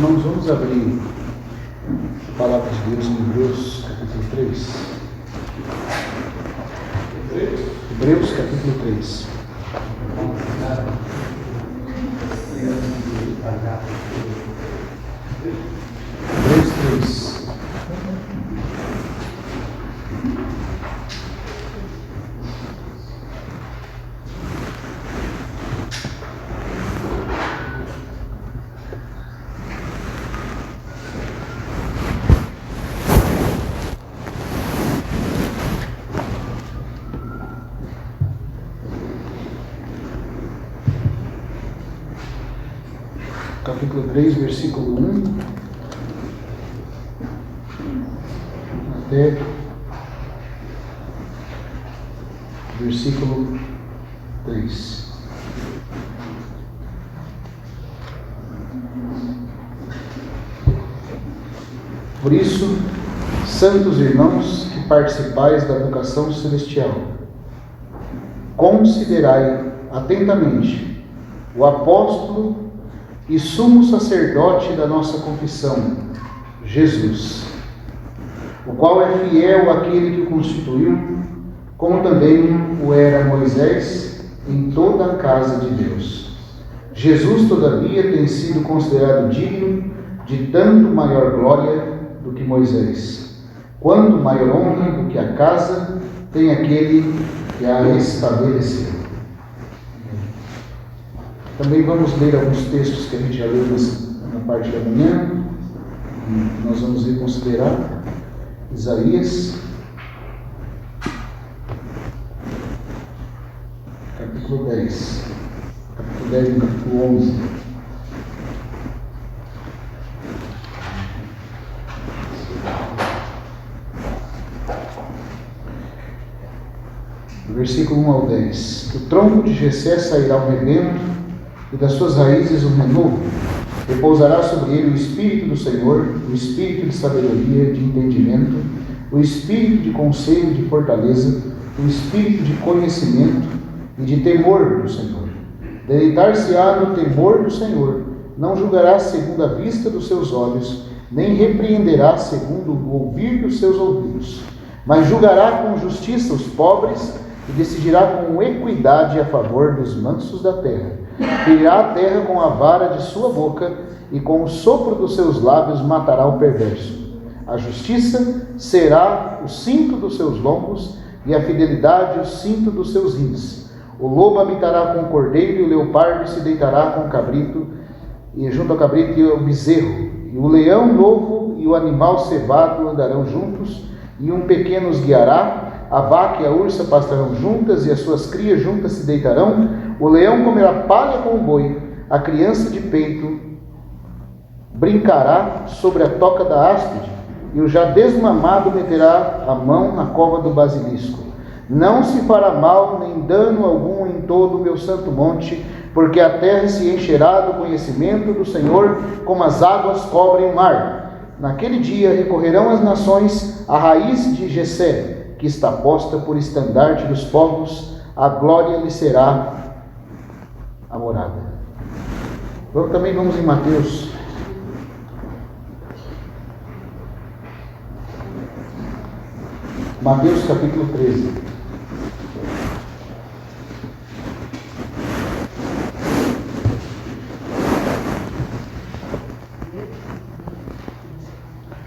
Irmãos, vamos abrir a palavra de Deus em Hebreus, capítulo 3. Hebreus, capítulo 3. Hebreus 3. Capítulo 3, versículo 1 até versículo 3. Por isso, santos irmãos que participais da vocação celestial, considerai atentamente o apóstolo e sumo sacerdote da nossa confissão, Jesus, o qual é fiel àquele que o constituiu, como também o era Moisés em toda a casa de Deus. Jesus, todavia, tem sido considerado digno de tanto maior glória do que Moisés, quanto maior honra do que a casa tem aquele que a estabeleceu. Também vamos ler alguns textos que a gente já leu na parte da manhã, e nós vamos ir considerar. Isaías, capítulo 10. Capítulo 10 e capítulo 11. Do versículo 1 ao 10. Do tronco de Jessé sairá um rebento, e das suas raízes um renovo. Repousará sobre ele o Espírito do Senhor, o Espírito de sabedoria, de entendimento, o Espírito de conselho e de fortaleza, o Espírito de conhecimento e de temor do Senhor. Deleitar-se-á no temor do Senhor, não julgará segundo a vista dos seus olhos, nem repreenderá segundo o ouvir dos seus ouvidos, mas julgará com justiça os pobres e decidirá com equidade a favor dos mansos da terra. Ferirá a terra com a vara de sua boca e com o sopro dos seus lábios matará o perverso. A justiça será o cinto dos seus lombos e a fidelidade o cinto dos seus rins. O lobo habitará com o cordeiro e o leopardo se deitará com o cabrito, e junto ao cabrito e ao bezerro. E o leão novo e o animal cevado andarão juntos, e um pequeno os guiará. A vaca e a ursa pastarão juntas, e as suas crias juntas se deitarão. O leão comerá palha com o boi, a criança de peito brincará sobre a toca da áspide, e o já desmamado meterá a mão na cova do basilisco. Não se fará mal nem dano algum em todo o meu santo monte, porque a terra se encherá do conhecimento do Senhor, como as águas cobrem o mar. Naquele dia recorrerão as nações à raiz de Jessé, que está posta por estandarte dos povos, a glória lhe será a morada. Também vamos em Mateus. Mateus capítulo 13.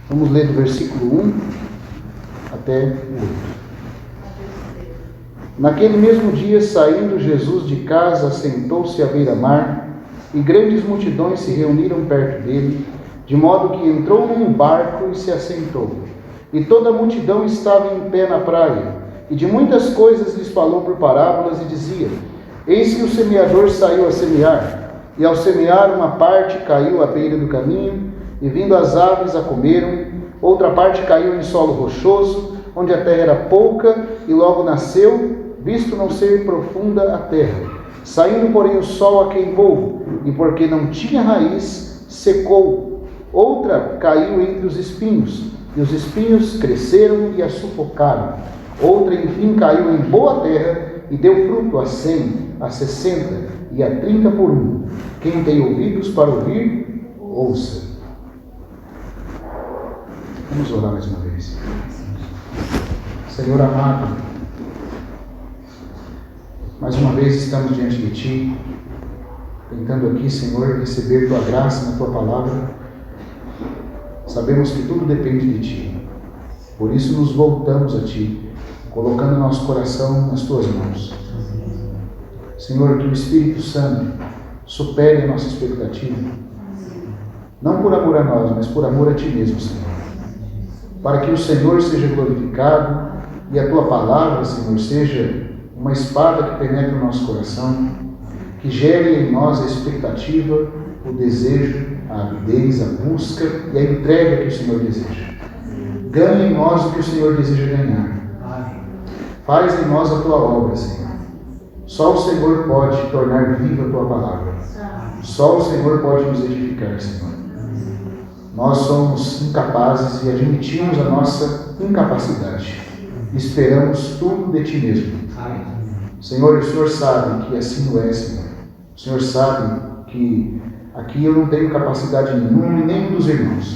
Vamos ler do versículo 1 até o 8. Naquele mesmo dia, saindo Jesus de casa, assentou-se à beira-mar, e grandes multidões se reuniram perto dele, de modo que entrou num barco e se assentou. E toda a multidão estava em pé na praia, e de muitas coisas lhes falou por parábolas, e dizia: Eis que o semeador saiu a semear, e ao semear uma parte caiu à beira do caminho, e vindo as aves a comeram. Outra parte caiu em solo rochoso, onde a terra era pouca, e logo nasceu, visto não ser profunda a terra. Saindo, porém, o sol a queimou, e porque não tinha raiz, secou. Outra caiu entre os espinhos, e os espinhos cresceram e a sufocaram. Outra, enfim, caiu em boa terra, e deu fruto a 100, a 60 e a 30 por um. Quem tem ouvidos para ouvir, ouça. Vamos orar mais uma vez. Senhor amado, mais uma vez estamos diante de Ti, tentando aqui, Senhor, receber Tua graça na Tua palavra. Sabemos que tudo depende de Ti, por isso nos voltamos a Ti, colocando nosso coração nas Tuas mãos. Senhor, que o Espírito Santo supere a nossa expectativa, não por amor a nós, mas por amor a Ti mesmo, Senhor. Para que o Senhor seja glorificado e a Tua palavra, Senhor, seja uma espada que penetre o nosso coração, que gere em nós a expectativa, o desejo, a avidez, a busca e a entrega que o Senhor deseja. Ganhe em nós o que o Senhor deseja ganhar. Faz em nós a Tua obra, Senhor. Só o Senhor pode tornar viva a Tua palavra. Só o Senhor pode nos edificar, Senhor. Nós somos incapazes e admitimos a nossa incapacidade. Esperamos tudo de Ti mesmo. Senhor, o Senhor sabe que assim não é, Senhor. O Senhor sabe que aqui eu não tenho capacidade nenhuma e nenhum dos irmãos.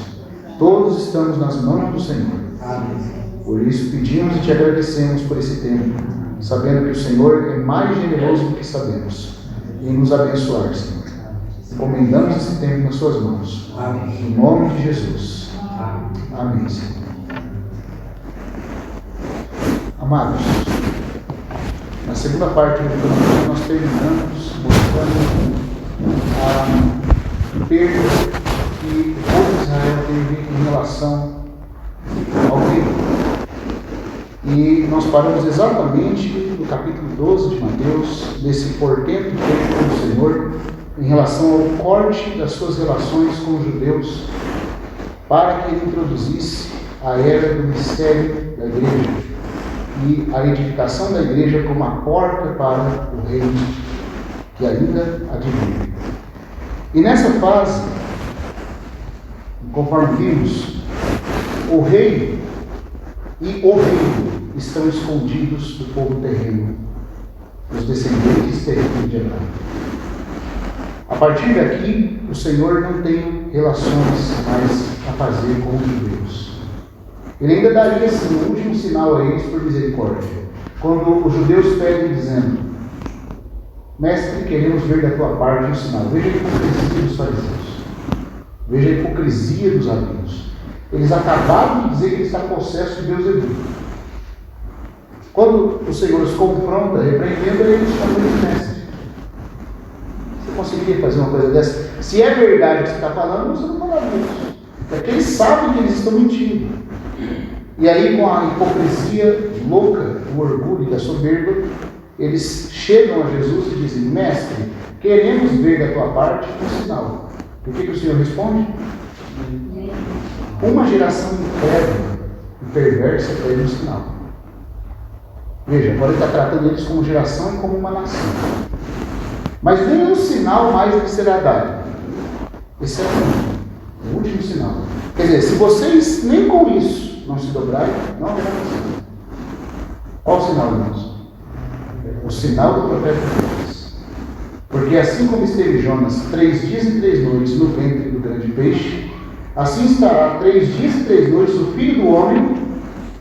Todos estamos nas mãos do Senhor. Por isso pedimos e Te agradecemos por esse tempo, sabendo que o Senhor é mais generoso do que sabemos, em nos abençoar, Senhor. Encomendamos esse tempo nas Suas mãos. Em nome de Jesus. Amém, Senhor. Amados, na segunda parte do programa nós terminamos mostrando a perda que o povo de Israel teve em relação ao templo. E nós paramos exatamente no capítulo 12 de Mateus, nesse portento feito pelo Senhor, em relação ao corte das suas relações com os judeus, para que ele introduzisse a era do mistério da igreja e a edificação da igreja como a porta para o reino que ainda há de vir. E nessa fase, conforme vimos, o rei e o reino estão escondidos do povo terreno, dos descendentes terrenos de Abraão. A partir daqui, o Senhor não tem relações mais a fazer com os judeus. Ele ainda daria assim, um último sinal a eles por misericórdia. Quando os judeus pedem dizendo: Mestre, queremos ver da tua parte um sinal. Veja a hipocrisia dos fariseus. Veja a hipocrisia dos rabinos. Eles acabaram de dizer que ele está possesso de Beelzebul. Quando o Senhor os confronta, repreendendo, eles chamam de mestre. Você conseguiria fazer uma coisa dessa? Se é verdade o que você está falando, você não fala disso. Porque eles sabem que eles estão mentindo. E aí, com a hipocrisia louca, o orgulho e a soberba, eles chegam a Jesus e dizem: Mestre, queremos ver da tua parte um sinal. O que o Senhor responde? Uma geração incrédula e perversa pede um sinal. Veja, agora ele está tratando eles como geração e como uma nação. Mas nenhum sinal mais lhe será dado. Esse é o último sinal. Quer dizer, se vocês nem com isso não se dobrarem, não haverá sinal. Qual o sinal, irmãos? O sinal do profeta Jonas. Porque assim como esteve Jonas 3 dias e 3 noites no ventre do grande peixe, assim estará 3 dias e 3 noites o Filho do Homem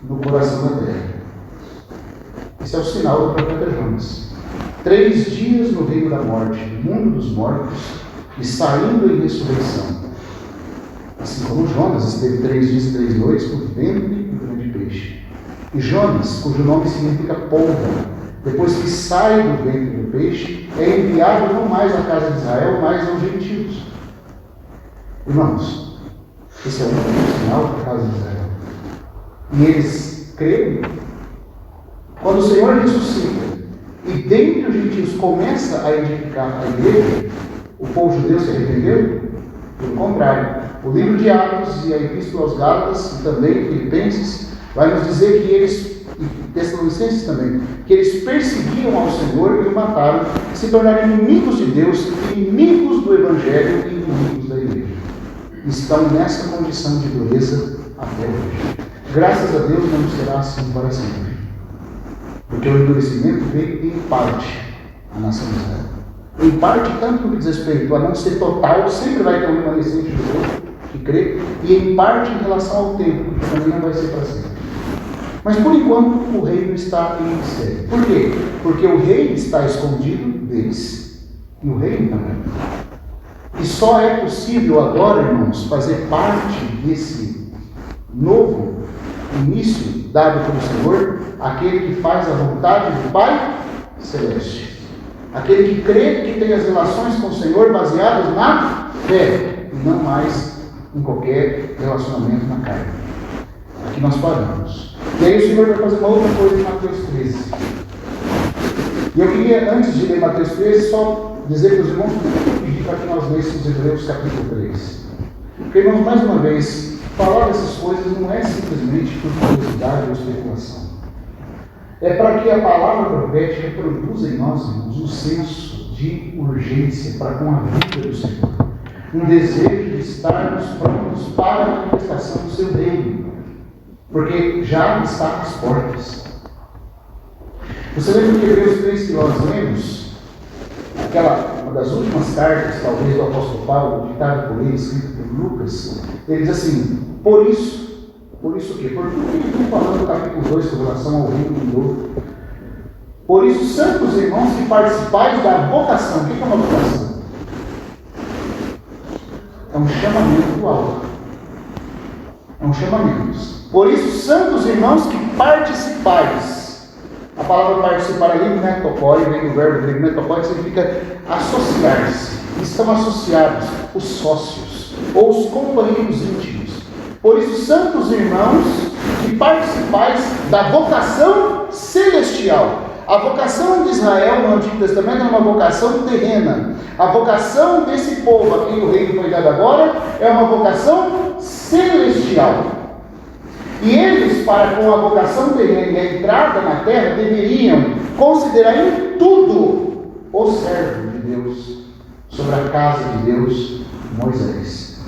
no coração da terra. Esse é o sinal do profeta Jonas. 3 dias no reino da morte, no mundo dos mortos, e saindo em ressurreição. Assim como Jonas esteve 3 dias e 3 noites no ventre do grande peixe. E Jonas, cujo nome significa polva, depois que sai do ventre do peixe, é enviado não mais à casa de Israel, mas aos gentios. Irmãos, esse é o único sinal da casa de Israel. E eles creem. Quando o Senhor ressuscita e dentre os gentios começa a edificar a igreja, o povo judeu se arrependeu? Pelo contrário. O livro de Atos e a Epístola aos Gálatas e também Filipenses vai nos dizer que eles, e Tessalonicenses também, que eles perseguiam ao Senhor e o mataram, se tornaram inimigos de Deus, inimigos do Evangelho e inimigos da igreja. Estão nessa condição de dureza até hoje. Graças a Deus não será assim para sempre. Porque o endurecimento veio em parte à nação de Israel. Em parte, tanto no que diz respeito a não ser total, sempre vai ter um remanescente judeu que crê, e em parte em relação ao tempo, que também não vai ser para sempre. Mas por enquanto o reino está em mistério. Por quê? Porque o rei está escondido deles. E o reino também. E só é possível agora, irmãos, fazer parte desse novo início dado pelo Senhor, aquele que faz a vontade do Pai Celeste. Aquele que crê que tem as relações com o Senhor baseadas na fé, e não mais em qualquer relacionamento na carne. Aqui nós paramos. E aí o Senhor vai fazer uma outra coisa em Mateus 13. E eu queria, antes de ler Mateus 13, só dizer para os irmãos que pedir para que nós lêssemos Hebreus capítulo 3. Porque, irmãos, mais uma vez, falar dessas coisas não é simplesmente por curiosidade ou especulação. É para que a palavra profética produza em nós, irmãos, um senso de urgência para com a vida do Senhor. Um desejo de estarmos prontos para a manifestação do seu reino. Porque já está às portas. Você lembra que Hebreus 3 que nós lemos? Uma das últimas cartas, talvez, do apóstolo Paulo, ditada por ele, escrita por Lucas. Ele diz assim: por isso o quê? Por tudo que ele vem falando no capítulo 2 com relação ao reino do novo. Por isso, santos irmãos que participais da vocação. O que é uma vocação? É um chamamento do alto. É um chamamento. Por isso, santos irmãos que participais. A palavra participar ali, metopoi, vem do verbo grego metopoi, que significa associar-se. Estão associados os sócios, ou os companheiros íntimos. Por isso, santos irmãos que participais da vocação celestial. A vocação de Israel no Antigo Testamento era uma vocação terrena. A vocação desse povo a quem o reino foi dado agora é uma vocação celestial. E eles, para com a vocação terrena e a entrada na terra, deveriam considerar em tudo o servo de Deus, sobre a casa de Deus, Moisés.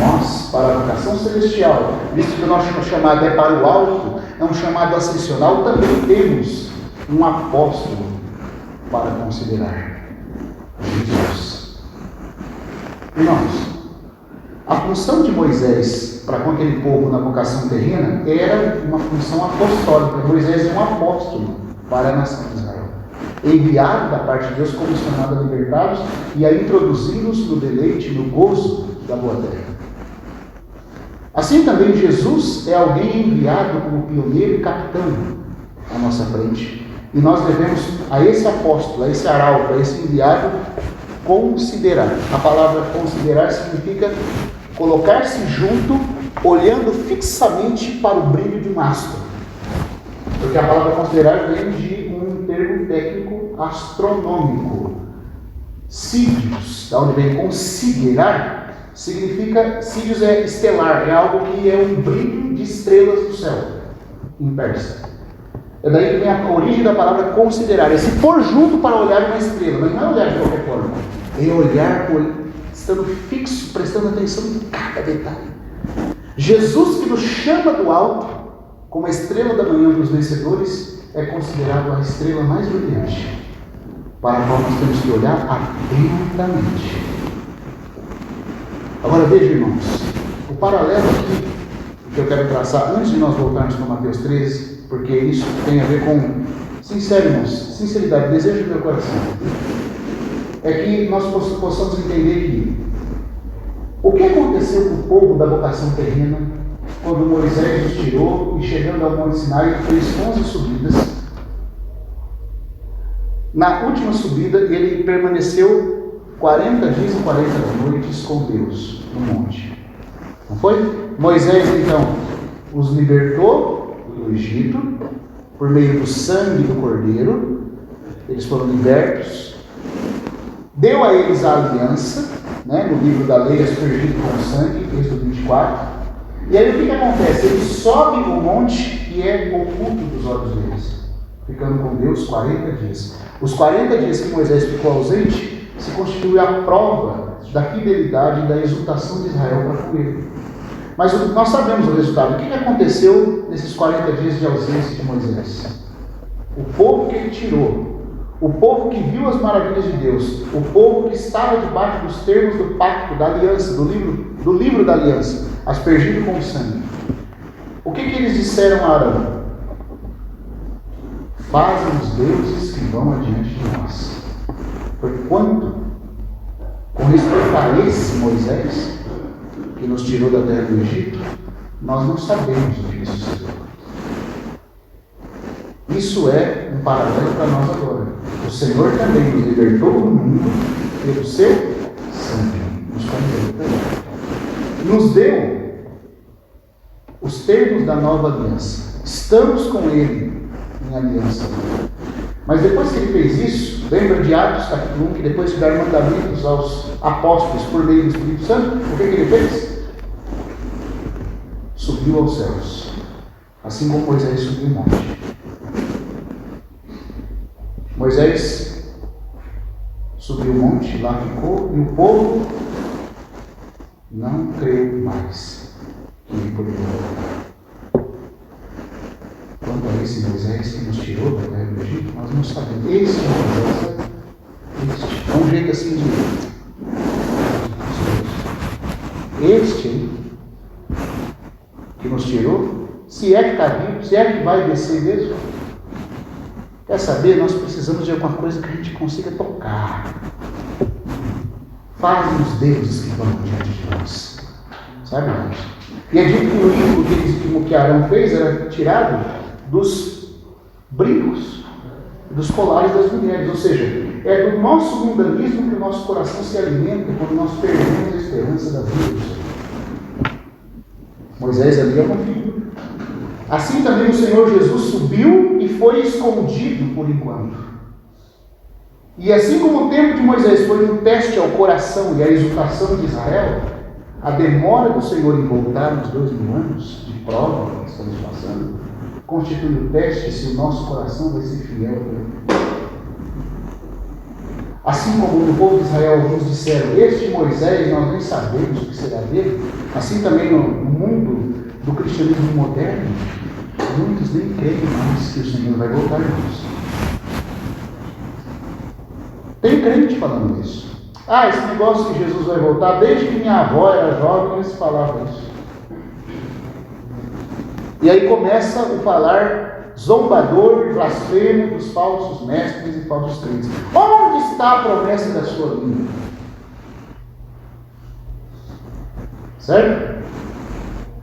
Nós, para a vocação celestial, visto que o nosso chamado é para o alto, é um chamado ascensional, também temos um apóstolo para considerar: Jesus. Irmãos, a função de Moisés para com aquele povo na vocação terrena era uma função apostólica. Moisés é um apóstolo para a nação de Israel, enviado da parte de Deus como chamado a libertados e a introduzi-los no deleite, no gozo da boa terra. Assim também Jesus é alguém enviado como pioneiro e capitão à nossa frente. E nós devemos a esse apóstolo, a esse arauto, a esse enviado, considerar. A palavra considerar significa colocar-se junto, olhando fixamente para o brilho de um astro. Porque a palavra considerar vem de um termo técnico astronômico. Sírios, da onde vem considerar, significa, Sírios é estelar, é algo que é um brilho de estrelas do céu, em persa. É daí que vem a origem da palavra considerar, é se pôr junto para olhar uma estrela, mas não é olhar de qualquer forma, é olhar estando fixo, prestando atenção em cada detalhe. Jesus, que nos chama do alto, como a estrela da manhã dos vencedores, é considerado a estrela mais brilhante, para a qual nós temos que olhar atentamente. Agora veja, irmãos, o paralelo aqui que eu quero traçar antes de nós voltarmos para Mateus 13, porque isso tem a ver com, sincero, irmãos, sinceridade, desejo do meu coração, é que nós possamos entender que o que aconteceu com o povo da vocação terrena quando Moisés os tirou e, chegando ao Monte Sinai, fez 11 subidas. Na última subida, ele permaneceu 40 dias e 40 noites com Deus no monte. Não foi? Moisés, então, os libertou do Egito por meio do sangue do Cordeiro. Eles foram libertos. Deu a eles a aliança, no livro da lei, aspergido com sangue, Êxodo 24. E aí o que acontece? Eles sobem o monte e é oculto dos olhos deles, ficando com Deus 40 dias. Os 40 dias que Moisés ficou ausente se constitui a prova da fidelidade e da exultação de Israel para com ele. Mas nós sabemos o resultado. O que aconteceu nesses 40 dias de ausência de Moisés? O povo que ele tirou, o povo que viu as maravilhas de Deus, o povo que estava debaixo dos termos do pacto, da aliança, do livro da aliança, aspergido com sangue. O que eles disseram a Arão? Fazem os deuses que vão adiante de nós. Porquanto, com respeito a esse Moisés, que nos tirou da terra do Egito, nós não sabemos o que isso sucedeu. Isso é um paralelo para nós agora. O Senhor também nos libertou do mundo pelo seu sangue. Nos converteu. Nos deu os termos da nova aliança. Estamos com Ele em aliança. Mas depois que Ele fez isso, lembra de Atos capítulo 1, que depois de dar mandamentos aos apóstolos por meio do Espírito Santo, o que Ele fez? Subiu aos céus, assim como Moisés subiu o monte. Moisés subiu o monte, lá ficou, e o povo não creu mais que ele poderia voltar. Quanto a esse Moisés que nos tirou da terra do Egito, nós não sabemos. Esse Moisés é um jeito assim de... Este aí, que nos tirou, se é que está vivo, se é que vai descer mesmo. Quer saber? Nós precisamos de alguma coisa que a gente consiga tocar. Fazem os deuses que vão diante de nós. Sabe, irmãos? E é dito que o livro que Arão fez era tirado dos brincos, dos colares das mulheres. Ou seja, é do nosso mundanismo que o nosso coração se alimenta quando nós perdemos a esperança da vida do Senhor. Moisés ali é uma figura. Assim também o Senhor Jesus subiu e foi escondido por enquanto. E assim como o tempo de Moisés foi um teste ao coração e à exultação de Israel, a demora do Senhor em voltar nos 2000 anos de prova que estamos passando, constitui o teste se o nosso coração vai ser fiel a Ele. Assim como no povo de Israel alguns disseram, este Moisés nós nem sabemos o que será dele, assim também no mundo do cristianismo moderno, muitos nem creem mais que o Senhor vai voltar, irmãos. Tem crente falando isso. Esse negócio que Jesus vai voltar, desde que minha avó era jovem, eles falavam isso. E aí começa o falar zombador, blasfemo dos falsos mestres e falsos crentes. Onde está a promessa da sua vinda? Certo?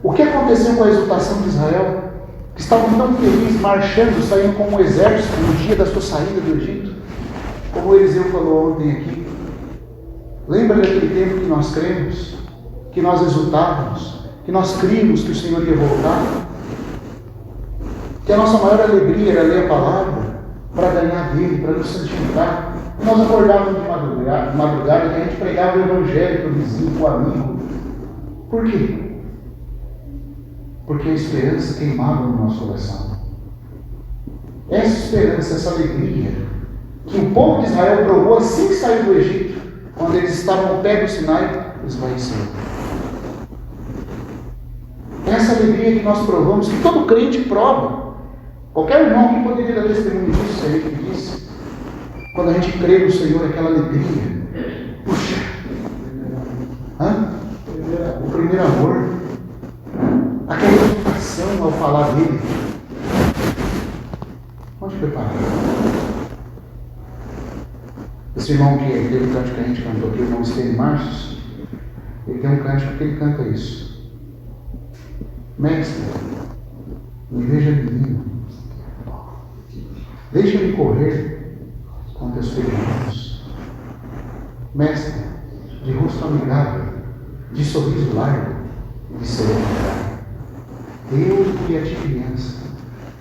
O que aconteceu com a exultação de Israel? Que estavam tão felizes, marchando, saindo como um exército no dia da sua saída do Egito. Como o Eliseu falou ontem aqui. Lembra daquele tempo que nós cremos? Que nós exultávamos? Que nós críamos que o Senhor ia voltar? Que a nossa maior alegria era ler a palavra para ganhar dele, para nos santificar. E nós acordávamos de madrugada e a gente pregava o evangelho para o vizinho, para o amigo. Por quê? Porque a esperança queimava no nosso coração. Essa esperança, essa alegria que o povo de Israel provou assim que saiu do Egito, quando eles estavam ao pé do Sinai, esvaeceu. Essa alegria que nós provamos, que todo crente prova. Qualquer irmão que poderia dar testemunho disso, se a gente pedisse. Quando a gente crê no Senhor, aquela alegria. Puxa! O primeiro amor. Aquela exultação ao falar dele. Onde foi parar? Esse irmão que teve um cântico que a gente cantou aqui, o irmão Estênio Marços, ele tem um cântico que ele canta isso. Mestre, me veja menino. Deixa-me correr com teus peregrinos. Mestre, de rosto amigável, de sorriso largo, de serenidade. Eu fui a ti criança,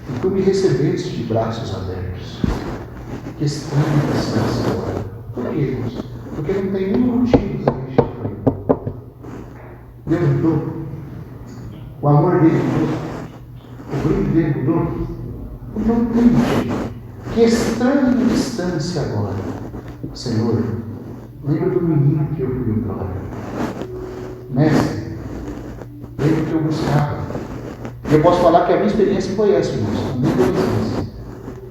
e tu me recebeste de braços abertos. Que estranha distância agora. Por que, irmãos? Porque não tem nenhum motivo para a gente sofrer. Deus mudou. O amor dele mudou. O brilho dele mudou. Então não tem motivo. Que estranha distância agora. Senhor, lembra do menino que eu fui outrora. Mestre, lembra que eu buscava. Eu posso falar que a minha experiência foi essa, irmãos. A minha adolescência.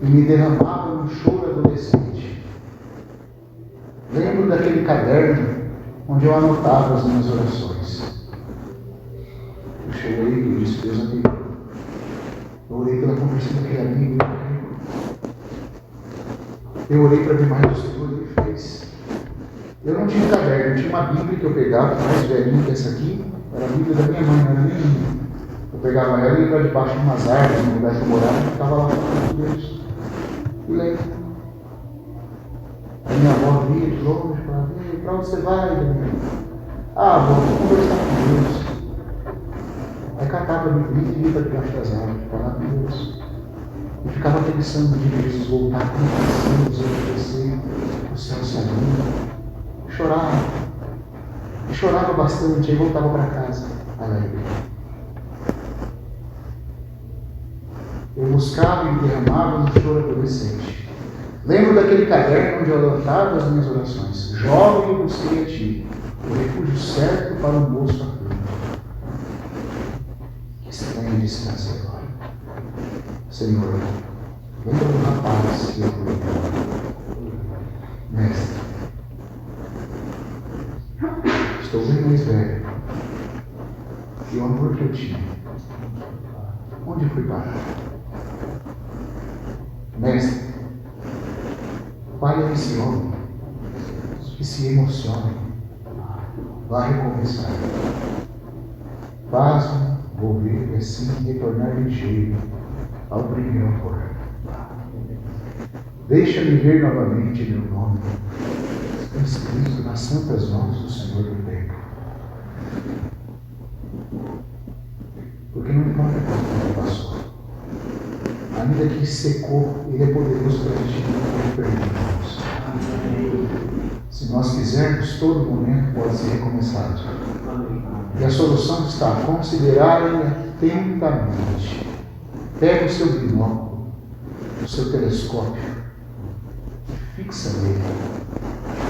E me derramava no choro adolescente. Lembro daquele caderno onde eu anotava as minhas orações. Eu chorei e disse, Deus amigo. Eu orei pela conversão daquele amigo. Eu orei para ver mais do Senhor e Ele fez. Eu não tinha um caderno, eu tinha uma Bíblia que eu pegava, mais velhinha que essa aqui. Era a Bíblia da minha mãe, não era nem minha. Eu pegava ela e ia para debaixo de umas árvores, no lugar que eu morava, e ficava lá falando com Deus. E lembro. Aí minha avó via de longe e falava, para onde você vai, Daniel? Avó, vou conversar com Deus. Aí catava a Bíblia e ia para debaixo das árvores, falar com Deus. E ficava pensando de Jesus voltar, como assim, nos oferecer, o céu se abrindo. Chorava. E chorava bastante, aí voltava para casa, alegre. Eu buscava e me derramava no choro adolescente. Lembro daquele caderno onde eu anotava as minhas orações. Jovem eu busquei a ti, o refúgio certo para um moço aflito. Que estranha distância agora. Senhor, lembra do rapaz que eu fui. Mestre, estou bem mais velho. E o amor que eu tinha, onde fui parar? Mestre, fale a esse homem que se emociona. Vá recomeçar. Faz-me volver e assim retornar ligeiro ao primeiro amor. Deixa-me ver novamente meu nome escrito nas santas mãos do Senhor do tempo. Porque não importa quanto tempo passou. Ainda que secou, Ele é poderoso para a gente não perdermos. Se nós quisermos, todo momento pode ser recomeçado. E a solução está: considerarem atentamente. Pega o seu binóculo, o seu telescópio, fixa nele,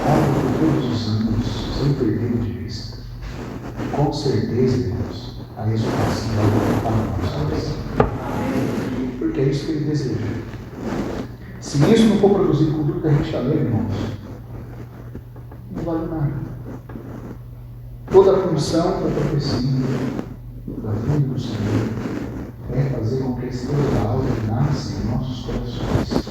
olha por todos os ângulos, sem perder de vista. Com certeza, irmãos, a ressurreição vai voltar para nós. Porque é isso que Ele deseja. Se isso não for produzido com tudo que a gente já lê, irmãos, não vale nada. Toda a função da profecia, da vinda do Senhor, é fazer com que a estrela da alva nasça em nossos corações.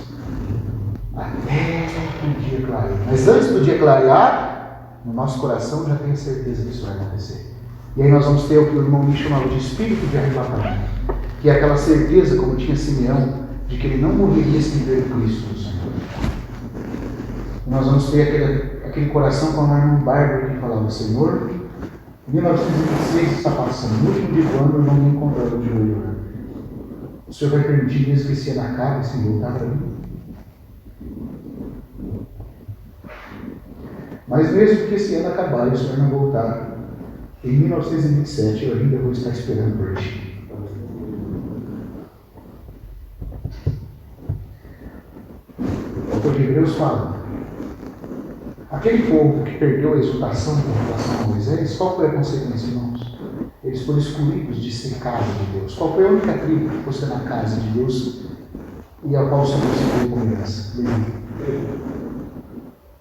Até que o dia clareie. Mas antes do dia clarear, no nosso coração já tem a certeza que isso vai acontecer. E aí nós vamos ter o que o irmão me chamava de espírito de arrebatamento, que é aquela certeza, como tinha Simeão, de que ele não morreria sem ver Cristo do Senhor. E nós vamos ter aquele coração como a irmã Bárbara que falava: Senhor, 1926 está passando, no último dia do ano eu não me encontrava de joelho. O Senhor vai permitir mesmo que esse ano acabe sem voltar para mim? Mas mesmo que esse ano acabar e o Senhor não voltar, em 1927 eu ainda vou estar esperando por ti. O que Hebreus fala. Aquele povo que perdeu a exultação com relação a Moisés, qual foi a consequência, irmãos? Eles foram excluídos de ser casa de Deus. Qual foi a única tribo que fosse na casa de Deus e a qual o Senhor se deu como herança?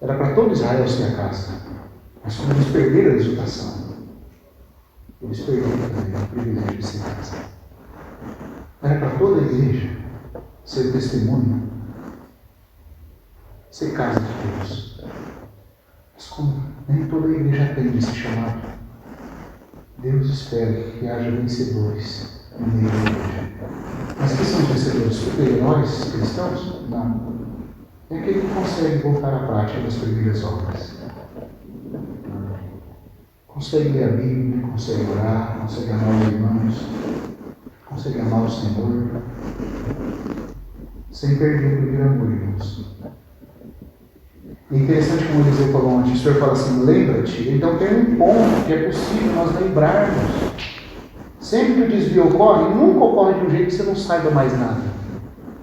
Era para todo Israel ser a casa. Mas como eles perderam a exultação, eles perderam também o privilégio de ser casa. Era para toda a igreja ser testemunho, ser casa de Deus. Mas como nem toda a igreja atende esse chamado, Deus espera que haja vencedores no meio da igreja. Mas que são os vencedores? Super-heróis cristãos? Não. É aquele que consegue voltar à prática das primeiras obras. Consegue ler a Bíblia, consegue orar, consegue amar os irmãos, consegue amar o Senhor, sem perder o primeiro amor, irmãos. É interessante como Eliseu falou ontem, o Senhor fala assim: lembra-te. Então tem um ponto que é possível nós lembrarmos. Sempre que o desvio ocorre, nunca ocorre de um jeito que você não saiba mais nada.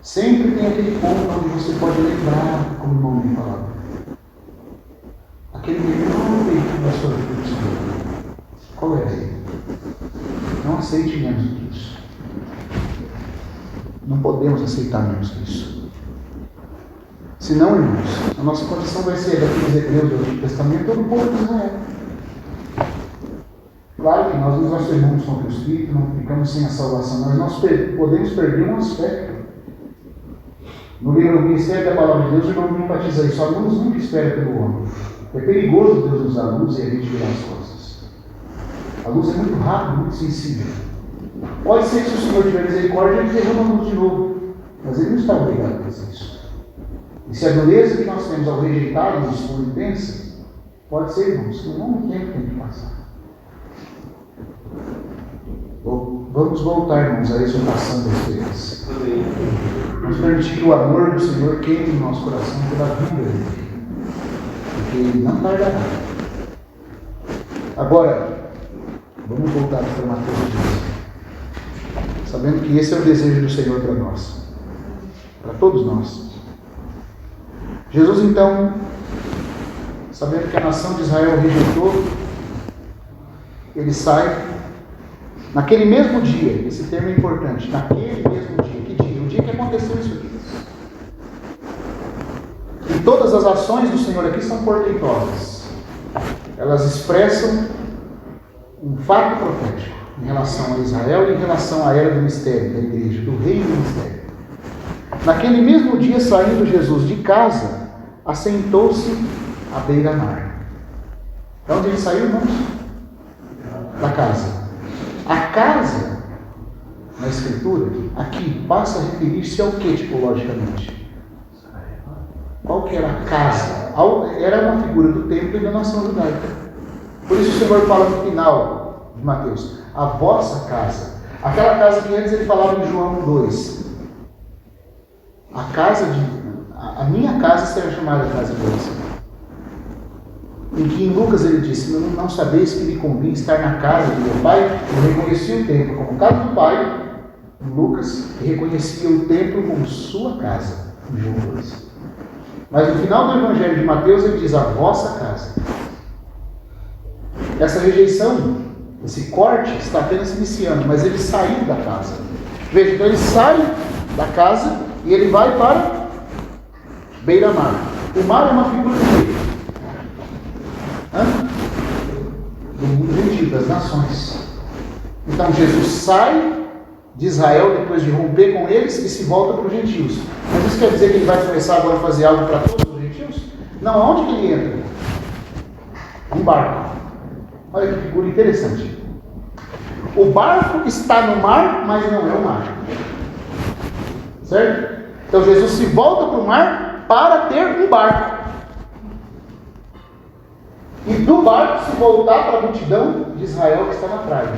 Sempre tem aquele ponto onde você pode lembrar, como o irmão me falava. Aquele melhor feito da sua vida, Senhor. Qual é ele? Não aceite menos que isso. Não podemos aceitar menos que isso. Senão, irmãos, a nossa condição vai ser daqueles hebreus do Antigo Testamento ou do povo de Israel. Claro que nós nos afirmamos contra o Espírito, não ficamos sem a salvação, mas nós podemos perder um aspecto. No livro do Ministério da Palavra de Deus, o irmão me enfatiza isso: a luz nunca espera pelo homem. É perigoso Deus nos dar luz e a gente virar as costas. A luz é muito rápida, muito sensível. Pode ser que se o Senhor tiver misericórdia, ele derrama a luz de novo, mas ele não está obrigado a fazer isso. E se a dureza que nós temos ao rejeitar-nos for intensa, pode ser, irmãos, que um longo tempo tem que passar. Vamos voltar, irmãos, à exultação da esperança. Vamos permitir que o amor do Senhor queime no nosso coração pela vida dele, porque ele não tardará. Agora, vamos voltar para Mateus 12, sabendo que esse é o desejo do Senhor para nós, para todos nós. Jesus, então, sabendo que a nação de Israel rejeitou, ele sai naquele mesmo dia. Esse termo é importante: naquele mesmo dia. Que dia? O dia que aconteceu isso aqui. E todas as ações do Senhor aqui são portentosas. Elas expressam um fato profético em relação a Israel e em relação à era do mistério da igreja, do reino do mistério. Naquele mesmo dia, saindo Jesus de casa, assentou-se à beira-mar. De onde ele saiu, irmãos? Da casa. A casa, na Escritura, aqui, passa a referir-se ao que, tipologicamente? Qual que era a casa? Era uma figura do templo e da nação judaica. Por isso o Senhor fala no final de Mateus: a vossa casa. Aquela casa que antes ele falava em João 2. A minha casa será chamada casa de oração. Em que em Lucas ele disse: não sabeis que me convém estar na casa de meu pai? Eu reconhecia o templo como casa do pai, em Lucas, e reconhecia o templo como sua casa, em João 2. Mas no final do Evangelho de Mateus ele diz: a vossa casa. Essa rejeição, esse corte está apenas iniciando, mas ele saiu da casa. Veja, então ele sai da casa e ele vai para beira-mar. O mar é uma figura de quê? Do mundo gentil, das nações. Então Jesus sai de Israel depois de romper com eles e se volta para os gentios. Mas isso quer dizer que ele vai começar agora a fazer algo para todos os gentios? Não, aonde que ele entra? Um barco. Olha que figura interessante. O barco está no mar, mas não é o mar. Certo? Então Jesus se volta para o mar para ter um barco. E do barco se voltar para a multidão de Israel que está na praia.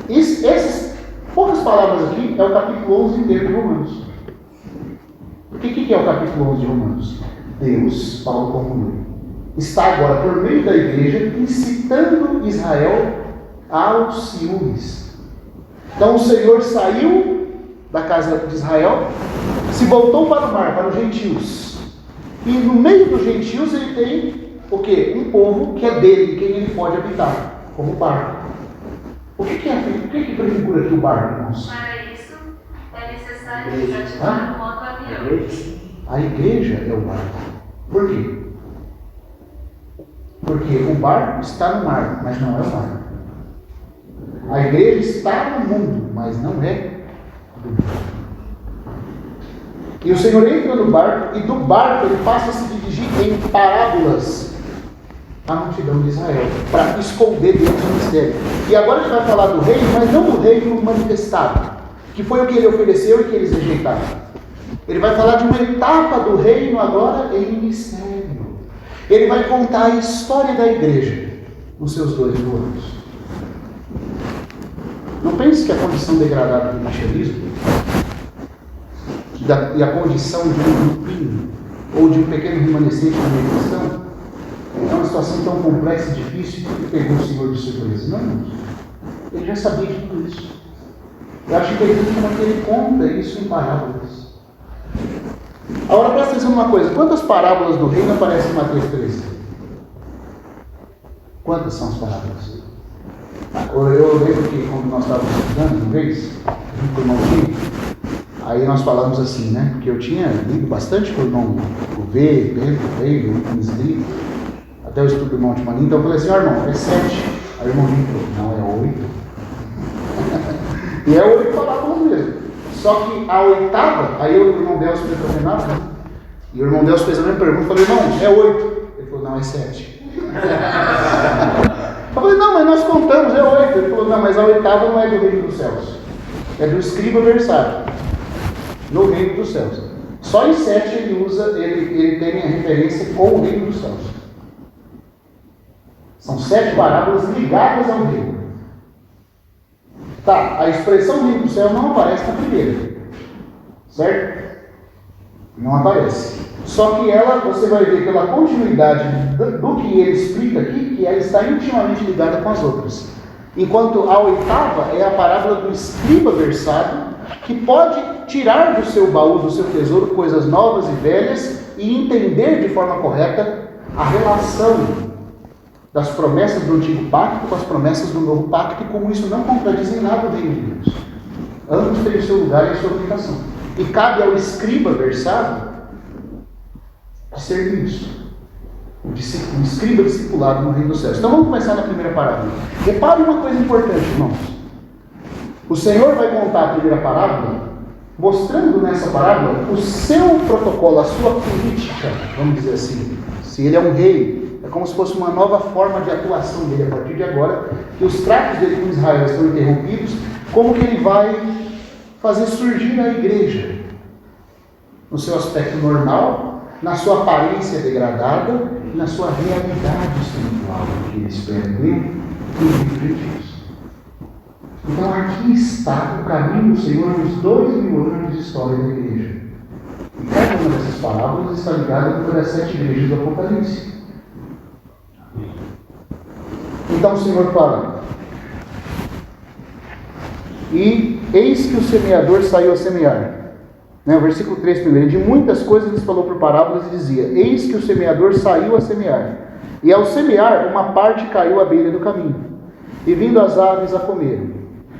Essas poucas palavras aqui é o capítulo 11 inteiro de Romanos. O que é o capítulo 11 de Romanos? Deus, Paulo conclui, está agora por meio da igreja incitando Israel aos ciúmes. Então o Senhor saiu da casa de Israel, se voltou para o mar, para os gentios. E no meio dos gentios ele tem o quê? Um povo que é dele, quem ele pode habitar, como o barco. O que prefigura aqui o barco, irmãos? Para isso é necessário desativar o modo avião. A igreja é o barco. Por quê? Porque o barco está no mar, mas não é o mar. A igreja está no mundo, mas não é do mundo. E o Senhor entra no barco, e do barco ele passa a se dirigir em parábolas à multidão de Israel, para esconder Deus no mistério. E agora ele vai falar do reino, mas não do reino manifestado, que foi o que ele ofereceu e que eles rejeitaram. Ele vai falar de uma etapa do reino agora em mistério. Ele vai contar a história da igreja nos seus 2 mil anos. Não pense que a condição degradada do cristianismo e a condição de um grupinho ou de um pequeno remanescente da minha cristão é uma situação tão complexa e difícil que pegou o Senhor de surpresa. Não, ele já sabia de tudo isso. Eu acho interessante como que ele conta isso em parábolas. Agora presta atenção numa coisa: quantas parábolas do reino aparecem em Mateus 13? Quantas são as parábolas? Eu lembro que quando nós estávamos estudando uma vez, junto com o irmãozinho, aí nós falamos assim, né? Porque eu tinha lido bastante com o irmão Gouveia, Pedro, Rei, o Isli, até o estudo do irmão de Maninho. Então eu falei assim: ó, irmão, é 7. Aí o irmãozinho falou: não, é 8. E é 8 parábolas mesmo. Só que a oitava, aí o irmão Delcio fez o Renato, né? E o irmão Delcio fez a mesma pergunta. Eu falei: irmão, é 8. Ele falou: não, é 7. Eu falei: não, mas nós contamos, é 8. Ele falou: não, mas a oitava não é do reino dos céus, é do escriba versátil, no reino dos céus. Só em 7 ele tem a referência com o reino dos céus. São 7 parábolas ligadas ao reino. Tá, a expressão reino do céu não aparece na primeira, certo? Não aparece. Só que ela, você vai ver pela continuidade do que ele explica aqui, que ela está intimamente ligada com as outras. Enquanto a oitava é a parábola do escriba versado, que pode tirar do seu baú, do seu tesouro, coisas novas e velhas e entender de forma correta a relação das promessas do antigo pacto com as promessas do novo pacto, e como isso não contradiz em nada o reino de Deus. Ambos têm o seu lugar e a sua aplicação. E cabe ao escriba versado discernir isso. O escriba discipulado no reino dos céus. Então vamos começar na primeira parábola. Repare uma coisa importante, irmãos. O Senhor vai contar a primeira parábola, mostrando nessa parábola o seu protocolo, a sua política, vamos dizer assim. Se ele é um rei, é como se fosse uma nova forma de atuação dele a partir de agora, que os tratos dele com Israel estão interrompidos, como que ele vai fazer surgir a igreja no seu aspecto normal, na sua aparência degradada e na sua realidade espiritual, que ele espera ver e os gentios. Então aqui está o caminho do Senhor nos 2000 anos de história da igreja. E cada uma dessas parábolas está ligada por as 7 igrejas do Apocalipse. Então o Senhor fala: e eis que o semeador saiu a semear. O versículo 3 primeiro: de muitas coisas lhes falou por parábolas e dizia: eis que o semeador saiu a semear. E ao semear, uma parte caiu à beira do caminho, e vindo as aves a comer.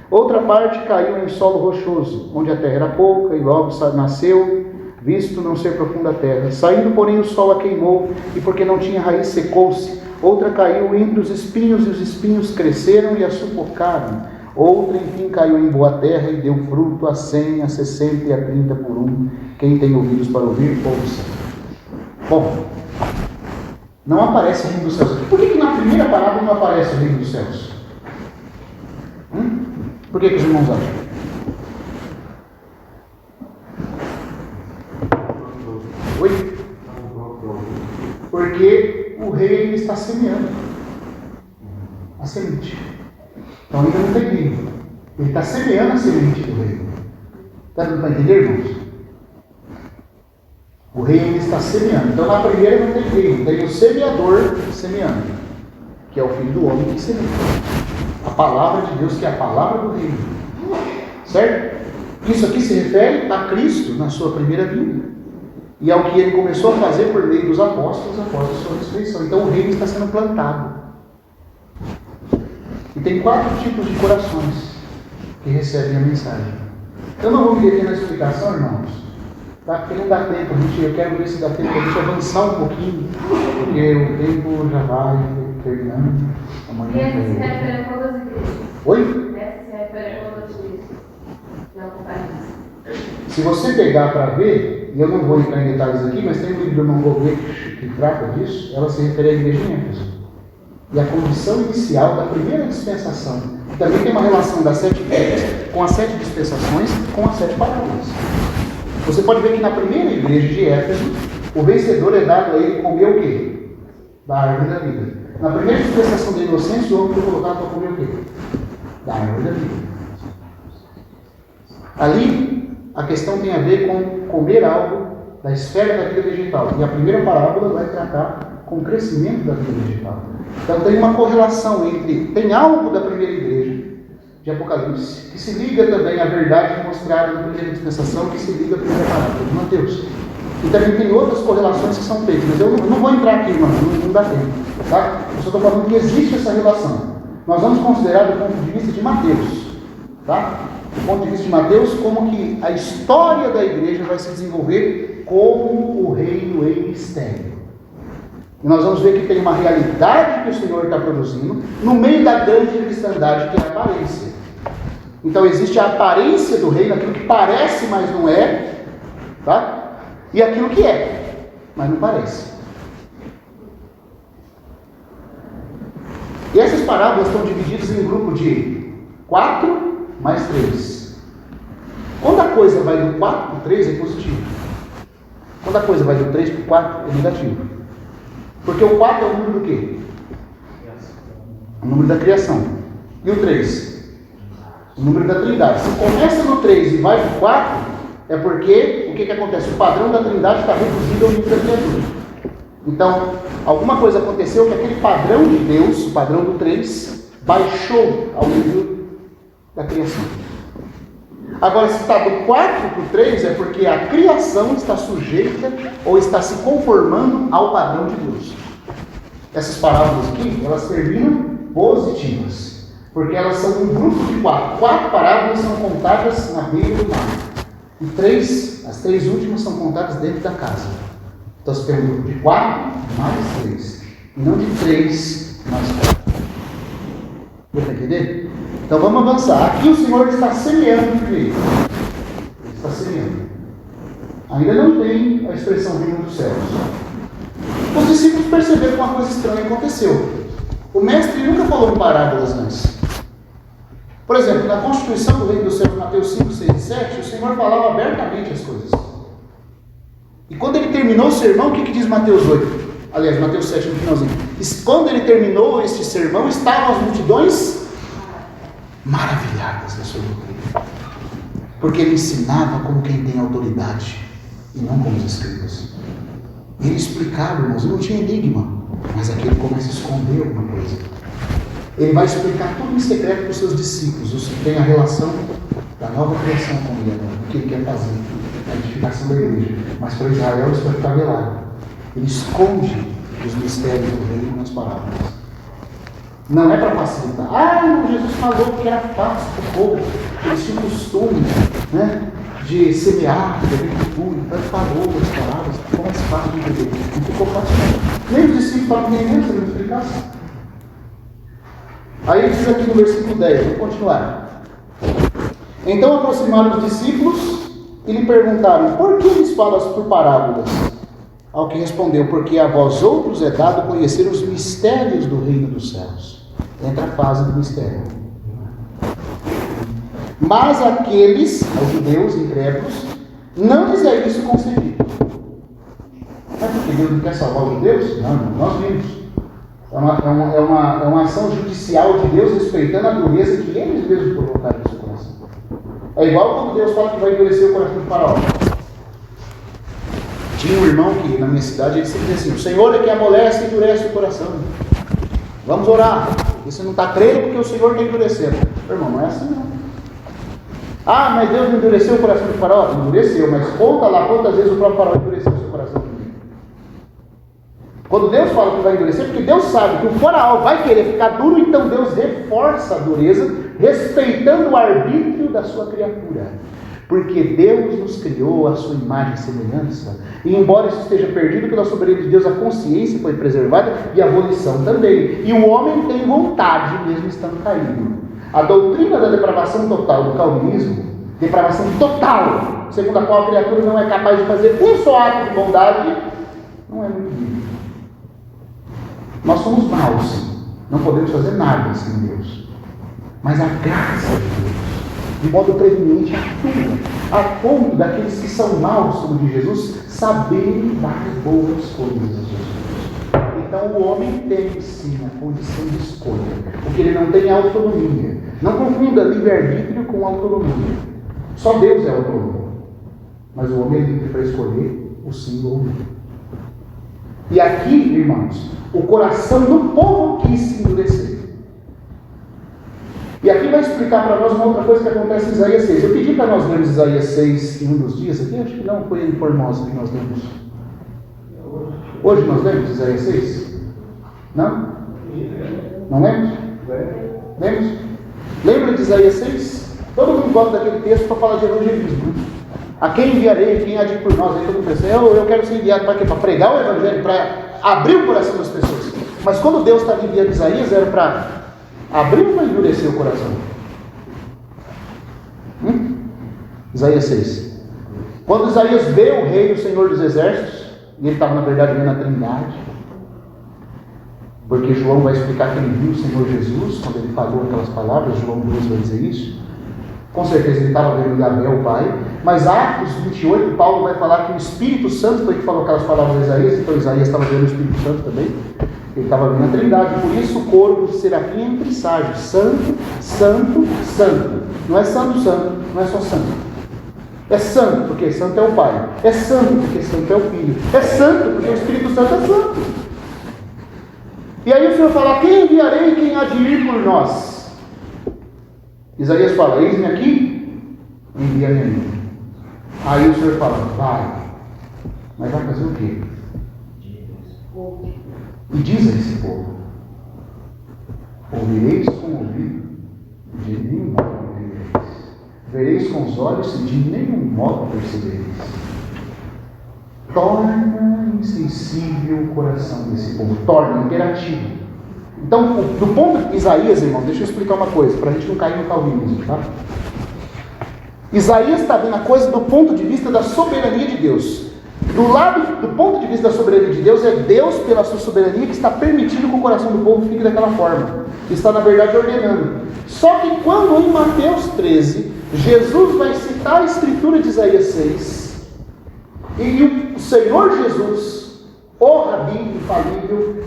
Outra parte caiu em solo rochoso, onde a terra era pouca, e logo nasceu, visto não ser profunda a terra. Saindo, porém, o sol a queimou, e porque não tinha raiz, secou-se. Outra caiu entre os espinhos, e os espinhos cresceram e a sufocaram. Outra, enfim, caiu em boa terra, e deu fruto a 100, a 60 e a 30 por um. Quem tem ouvidos para ouvir, ouça. Bom, não aparece o reino dos céus. Por que na primeira parábola não aparece o reino dos céus? Por que os irmãos acham? Oi? Porque o rei está semeando a semente. Então ainda não tem reino. Ele está semeando a semente do reino. Está dando para entender, irmãos? O rei ainda está semeando. Então na primeira não tem reino. Tem o semeador semeando, que é o Filho do Homem que semeia. A palavra de Deus, que é a palavra do reino. Certo? Isso aqui se refere a Cristo na sua primeira vinda. E ao que ele começou a fazer por meio dos apóstolos após a sua ressurreição. Então o reino está sendo plantado. E tem 4 tipos de corações que recebem a mensagem. Eu não vou me deter na explicação, irmãos, tá? Porque não dá tempo. Eu quero ver se dá tempo para a gente avançar um pouquinho, porque o tempo já vai terminando. Amanhã. E essa se refere a todas as igrejas? Oi? Essa se refere a todas as igrejas do Apocalipse. Se você pegar para ver, e eu não vou entrar em detalhes aqui, mas tem um livro do irmão Gouveia que trata disso, ela se refere à igreja em Éfeso. E a condição inicial da primeira dispensação. Também tem uma relação das 7 igrejas com as 7 dispensações, com as 7 parábolas. Você pode ver que na primeira igreja de Éfeso, o vencedor é dado a ele comer o quê? Da árvore da vida. Na primeira dispensação da inocência, o homem foi colocado para comer o quê? Da árvore da vida. Ali, a questão tem a ver com comer algo da esfera da vida vegetal. E a primeira parábola vai tratar com o crescimento da vida vegetal. Então tem uma correlação entre, tem algo da primeira igreja de Apocalipse, que se liga também à verdade mostrada na primeira dispensação, que se liga à primeira parábola de Mateus. E também tem outras correlações que são feitas, mas eu não vou entrar aqui, irmão, não dá tempo. Tá? Eu só estou falando que existe essa relação. Nós vamos considerar do ponto de vista de Mateus. Tá? Do ponto de vista de Mateus, como que a história da igreja vai se desenvolver como o reino em mistério. E nós vamos ver que tem uma realidade que o Senhor está produzindo no meio da grande cristandade, que é a aparência. Então existe a aparência do reino, aquilo que parece, mas não é, tá? E aquilo que é, mas não parece. E essas parábolas estão divididas em um grupo de 4 mais 3. Quando a coisa vai do 4 para o 3 é positivo. Quando a coisa vai do 3 para o 4 é negativo. Porque o 4 é o número do quê? O número da criação. E o 3? O número da Trindade. Se começa no 3 e vai para o 4, é porque o que acontece? O padrão da Trindade está reduzido ao nível da criatura. Então, alguma coisa aconteceu que aquele padrão de Deus, o padrão do 3, baixou ao nível da criação. Agora, se está do 4 para o 3, é porque a criação está sujeita ou está se conformando ao padrão de Deus. Essas parábolas aqui, elas terminam positivas, porque elas são um grupo de 4. 4 parábolas são contadas na beira do mar. E as 3 últimas são contadas dentro da casa. Então você tem um grupo de 4 mais 3, e não de 3 mais 4. Deu para entender? Então vamos avançar. Aqui o Senhor está semeando o Ele está semeando. Ainda não tem a expressão reino dos céus. Os discípulos perceberam que uma coisa estranha aconteceu. O mestre nunca falou em parábolas antes. Por exemplo, na constituição do reino dos céus, Mateus 5, 6 e 7, o Senhor falava abertamente as coisas. E quando ele terminou o sermão, o que diz Mateus 8? Aliás, Mateus 7 no finalzinho. Quando ele terminou este sermão, estavam as multidões maravilhadas da sua doutrina. Porque ele ensinava como quem tem autoridade e não como os escribas. Ele explicava, irmãos, não tinha enigma, mas aqui ele começa a esconder alguma coisa. Ele vai explicar tudo em secreto para os seus discípulos, os que têm a relação da nova criação com ele, o que ele quer fazer, a edificação da igreja. Mas para Israel isso vai ficar velado. Ele esconde os mistérios do reino nas parábolas. Não é para facilitar. Jesus falou que era fácil para o povo. Eles tinham costume, de semear, de agricultura. Então ele falou das palavras, ficou mais fácil de entender. Não ficou fácil não. Nem os discípulos falavam nem mesmo, se ele não explicasse. Aí ele diz aqui no versículo 10, vamos continuar. Então aproximaram os discípulos e lhe perguntaram: por que eles falam por parábolas? Ao que respondeu: porque a vós outros é dado conhecer os mistérios do reino dos céus. Entra a fase do mistério. Mas aqueles, aos judeus incrédulos, não lhes é isso concedido. Não é porque Deus não quer salvar os judeus? Não, nós vimos. É uma ação judicial de Deus respeitando a dureza que eles mesmos provocaram no seu coração. É igual quando Deus fala que vai endurecer o coração do faraó. Tinha um irmão que na minha cidade ele sempre dizia assim: o Senhor é que amolece e endurece o coração. Vamos orar. E você não está crendo porque o Senhor está endurecendo. Irmão, não é assim não. Mas Deus não endureceu o coração do faraó? Endureceu, mas conta lá quantas vezes o próprio faraó endureceu o seu coração também. Quando Deus fala que vai endurecer, porque Deus sabe que o faraó vai querer ficar duro, então Deus reforça a dureza, respeitando o arbítrio da sua criatura. Porque Deus nos criou a sua imagem e semelhança. E embora isso esteja perdido pela soberania de Deus, a consciência foi preservada e a volição também. E o homem tem vontade, mesmo estando caído. A doutrina da depravação total do calvinismo, depravação total, segundo a qual a criatura não é capaz de fazer um só ato de bondade, não é muito bíblico. Nós somos maus, não podemos fazer nada sem Deus. Mas a graça de Deus, de modo preveniente, atua, a ponto daqueles que são maus, como de Jesus, saberem dar boas coisas a Jesus. Então o homem tem sim a condição de escolha, porque ele não tem autonomia. Não confunda livre-arbítrio com autonomia. Só Deus é autônomo. Mas o homem é livre para escolher o sim ou o não. E aqui, irmãos, o coração do povo quis se endurecer. E aqui vai explicar para nós uma outra coisa que acontece em Isaías 6. Eu pedi para nós lermos Isaías 6 em um dos dias aqui, acho que não foi em Formosa que nós lemos. Hoje nós lemos Isaías 6? Não? Não lemos? Lemos? Lembra de Isaías 6? Todo mundo gosta daquele texto para falar de evangelismo. A quem enviarei, quem há de ir por nós? Aí todo mundo pensa: eu quero ser enviado para quê? Para pregar o evangelho, para abrir o coração das pessoas. Mas quando Deus estava enviando Isaías, era para abrir ou para endurecer o coração? Isaías 6. Quando Isaías vê o rei, o Senhor dos exércitos, e ele estava na verdade vendo a Trindade, porque João vai explicar que ele viu o Senhor Jesus, quando ele falou aquelas palavras, João 2 vai dizer isso. Com certeza ele estava vendo Yahvé, o Pai. Mas Atos 28, Paulo vai falar que o Espírito Santo foi que falou aquelas palavras a Isaías, então Isaías estava vendo o Espírito Santo também. Ele estava vendo a Trindade. Por isso o coro do serafim é em presságio: Santo, Santo, Santo. Não é Santo, Santo, não é só Santo. É santo porque santo é o Pai. É santo porque santo é o Filho. É santo porque o Espírito Santo é santo. E aí o Senhor fala: quem enviarei, quem há de ir por nós? Isaías fala: eis-me aqui, envia-me a mim. Aí o Senhor fala: vai. Mas vai fazer o quê? E diz a esse povo: ouvireis com o ouvido, de nenhum modo entendereis. Vereis com os olhos, e de nenhum modo percebereis. Torna insensível o coração desse povo. Torna imperativo. Então, do ponto de Isaías, irmão, deixa eu explicar uma coisa, para a gente não cair no calvinismo, tá? Isaías está vendo a coisa do ponto de vista da soberania de Deus. Do ponto de vista da soberania de Deus, é Deus, pela sua soberania, que está permitindo que o coração do povo fique daquela forma. Está, na verdade, ordenando. Só que quando em Mateus 13, Jesus vai citar a escritura de Isaías 6, e o Senhor Jesus, o Rabi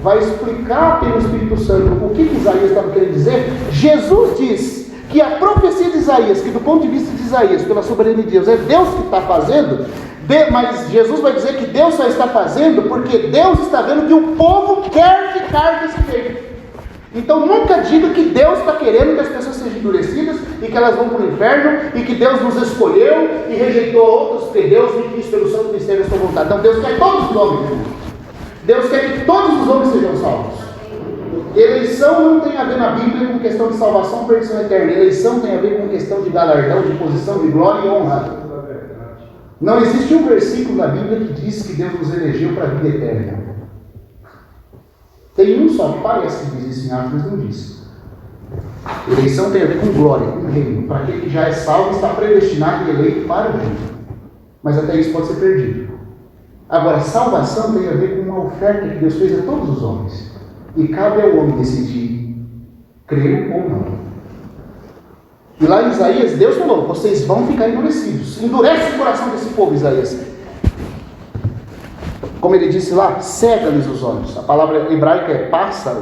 vai explicar pelo Espírito Santo o que Isaías estava querendo dizer. Jesus diz que a profecia de Isaías, que do ponto de vista de Isaías, pela soberania de Deus, é Deus que está fazendo, mas Jesus vai dizer que Deus só está fazendo porque Deus está vendo que o povo quer ficar desse jeito. Então nunca diga que Deus está querendo que as pessoas sejam endurecidas e que elas vão para o inferno e que Deus nos escolheu e rejeitou outros porque Deus me quis pelo santo mistério da sua vontade. Não, Deus quer todos os homens. Deus quer que todos os homens sejam salvos. Eleição não tem a ver na Bíblia com questão de salvação ou perdição eterna. Eleição tem a ver com questão de galardão, de posição, de glória e honra. Não existe um versículo na Bíblia que diz que Deus nos elegeu para a vida eterna. Tem um só que parece que diz isso em Atos, mas não diz. Eleição tem a ver com glória, com reino. Para aquele que já é salvo, está predestinado e eleito para o reino. Mas até isso pode ser perdido. Agora, salvação tem a ver com uma oferta que Deus fez a todos os homens. E cabe ao homem decidir crer ou não. E lá em Isaías, Deus falou, vocês vão ficar endurecidos. Endurece o coração desse povo, Isaías. Como ele disse lá, cega-lhes os olhos. A palavra hebraica é passa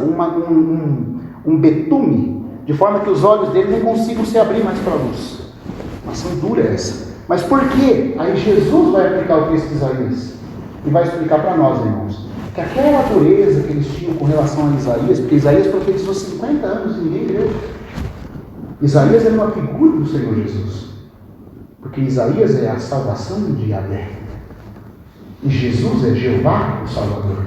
um betume, de forma que os olhos dele não consigam se abrir mais para a luz. Uma ação dura essa. Mas por quê? Aí Jesus vai aplicar o texto de Isaías e vai explicar para nós, irmãos, que aquela dureza que eles tinham com relação a Isaías, porque Isaías profetizou 50 anos e ninguém creu. Isaías era uma figura do Senhor Jesus, porque Isaías é a salvação de Yahvé. E Jesus é Jeová, o Salvador.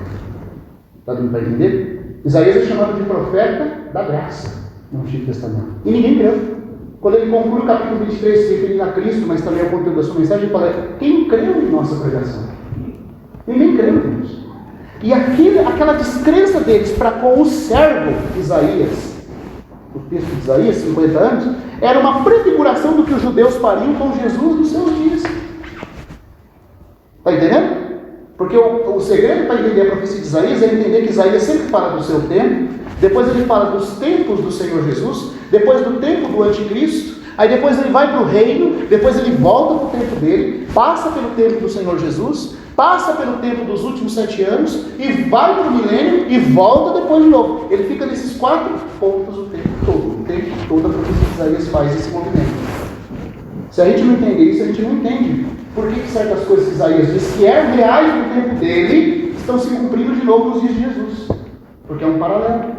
Está dando para entender? Isaías é chamado de profeta da graça no Antigo Testamento. E ninguém creu. Quando ele conclui o capítulo 23, se referindo a Cristo, mas também ao conteúdo da sua mensagem, ele fala, quem creu em nossa pregação? Ninguém creu, irmãos. E aquela descrença deles para com o servo Isaías, o texto de Isaías, 50 anos, era uma prefiguração do que os judeus fariam com Jesus nos seus dias. Está entendendo? Porque o segredo para entender a profecia de Isaías é entender que Isaías sempre fala do seu tempo, depois ele fala dos tempos do Senhor Jesus, depois do tempo do anticristo, aí depois ele vai para o reino, depois ele volta para o tempo dele, passa pelo tempo do Senhor Jesus, passa pelo tempo dos últimos 7 anos, e vai para o milênio e volta depois de novo. Ele fica nesses 4 pontos o tempo todo a profecia de Isaías faz esse movimento. Se a gente não entender isso, a gente não entende por que certas coisas que Isaías diz que eram reais no tempo dele, estão se cumprindo de novo nos dias de Jesus. Porque é um paralelo.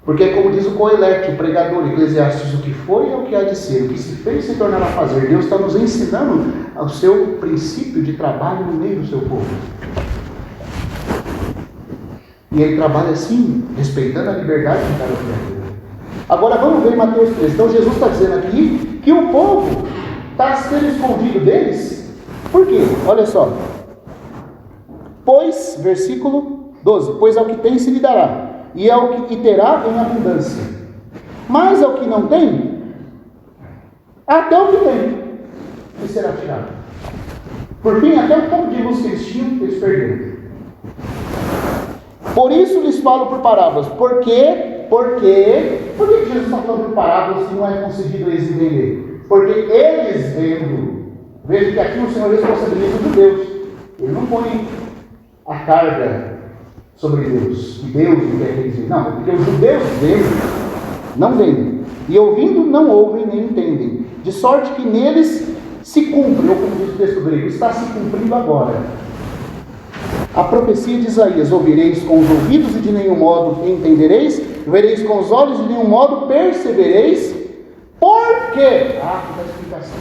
Porque é como diz o Coelete, o pregador Eclesiastes, o que foi é o que há de ser, o que se fez se tornará a fazer. Deus está nos ensinando o seu princípio de trabalho no meio do seu povo. E ele trabalha assim, respeitando a liberdade de cada criatura. Agora vamos ver Mateus 3. Então Jesus está dizendo aqui que o povo está sendo escondido deles. Por quê? Olha só. Pois, versículo 12, pois ao que tem se lhe dará, e ao que terá em abundância. Mas ao que não tem, até o que tem, lhe será tirado. Por fim, até o pouco de luz que eles tinham, eles perderam. Por isso lhes falo por parábolas. Por que Jesus está falando por parábolas se não é concedido a eles entender? Porque eles vendo, veja que aqui o Senhor responsabiliza os judeus. Ele não põe a carga sobre Deus, e Deus não quer que eles vejam. Não, porque os judeus veem, não veem. E ouvindo, não ouvem nem entendem. De sorte que neles se cumpre, ou como diz o texto grego, está se cumprindo agora a profecia de Isaías: ouvireis com os ouvidos e de nenhum modo entendereis, vereis com os olhos e de nenhum modo percebereis. Por quê? Aqui está a explicação.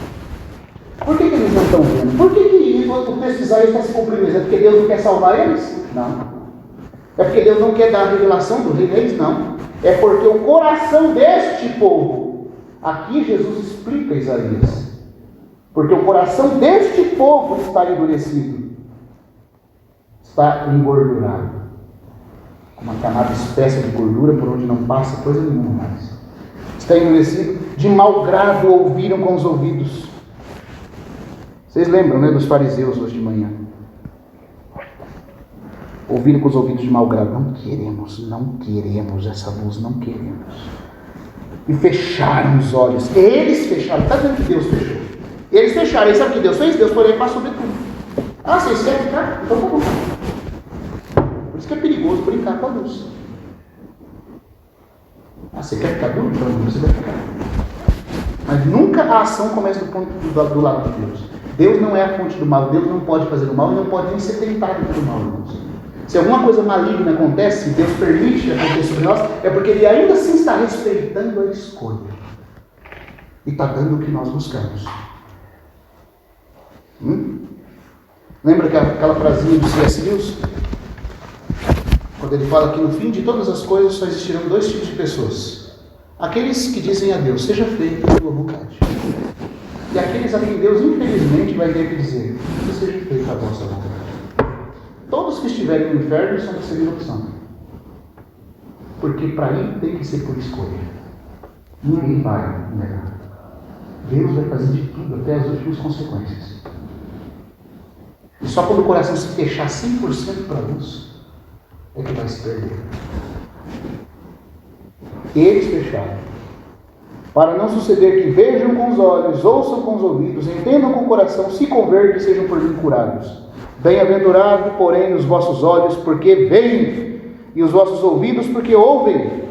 Por que eles não estão vendo? Por que o texto de Isaías está se cumprindo? É porque Deus não quer salvar eles? Não. É porque Deus não quer dar a revelação do reino deles? Não. É porque o coração deste povo, aqui Jesus explica Isaías, porque o coração deste povo está endurecido, está engordurado, com uma camada espessa de gordura por onde não passa coisa nenhuma mais. Está endurecido, de mau grado ouviram com os ouvidos. Vocês lembram, né, dos fariseus hoje de manhã? Ouviram com os ouvidos de mau grado. Não queremos essa luz, não queremos. E fecharam os olhos. Eles fecharam. Está dizendo que Deus fechou? Eles fecharam. E sabe o que Deus fez? Deus foi lá e passou sobre tudo. Ah, vocês querem ficar? Então tá bom. Por isso que é perigoso brincar com a luz. Ah, você quer ficar duro? Então você vai ficar. Mas nunca a ação começa do lado de Deus. Deus não é a fonte do mal. Deus não pode fazer o mal e não pode nem ser tentado pelo mal, irmãos. Se alguma coisa maligna acontece, Deus permite acontecer sobre nós, é porque Ele ainda assim está respeitando a escolha. E está dando o que nós buscamos. Lembra aquela frasinha do C.S. Lewis? Quando ele fala que no fim de todas as coisas só existirão dois tipos de pessoas. Aqueles que dizem a Deus, seja feita a tua vontade. E aqueles a quem Deus, infelizmente, vai ter que dizer, que seja feita a vossa vontade. Todos que estiverem no inferno são da segunda opção. Porque para ir tem que ser por escolha. Ninguém vai negar. Deus vai fazer de tudo, até as últimas consequências. E só quando o coração se fechar 100% para Deus, é que vai se perder. Eles fecharam. Para não suceder que vejam com os olhos, ouçam com os ouvidos, entendam com o coração, se convertam e sejam por mim curados. Bem-aventurado, porém, os vossos olhos, porque veem, e os vossos ouvidos, porque ouvem.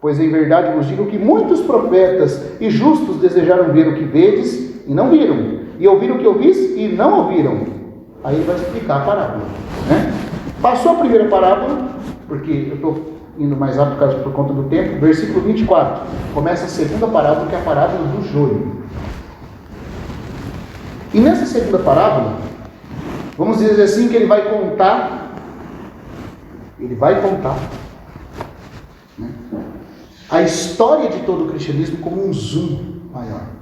Pois em verdade vos digo que muitos profetas e justos desejaram ver o que vedes e não viram, e ouvir o que ouvis e não ouviram. Aí ele vai explicar a parábola, né? Passou a primeira parábola, porque eu estou indo mais rápido por conta do tempo, versículo 24. Começa a segunda parábola, que é a parábola do joio. E nessa segunda parábola, vamos dizer assim, que ele vai contar, né, a história de todo o cristianismo como um zoom maior.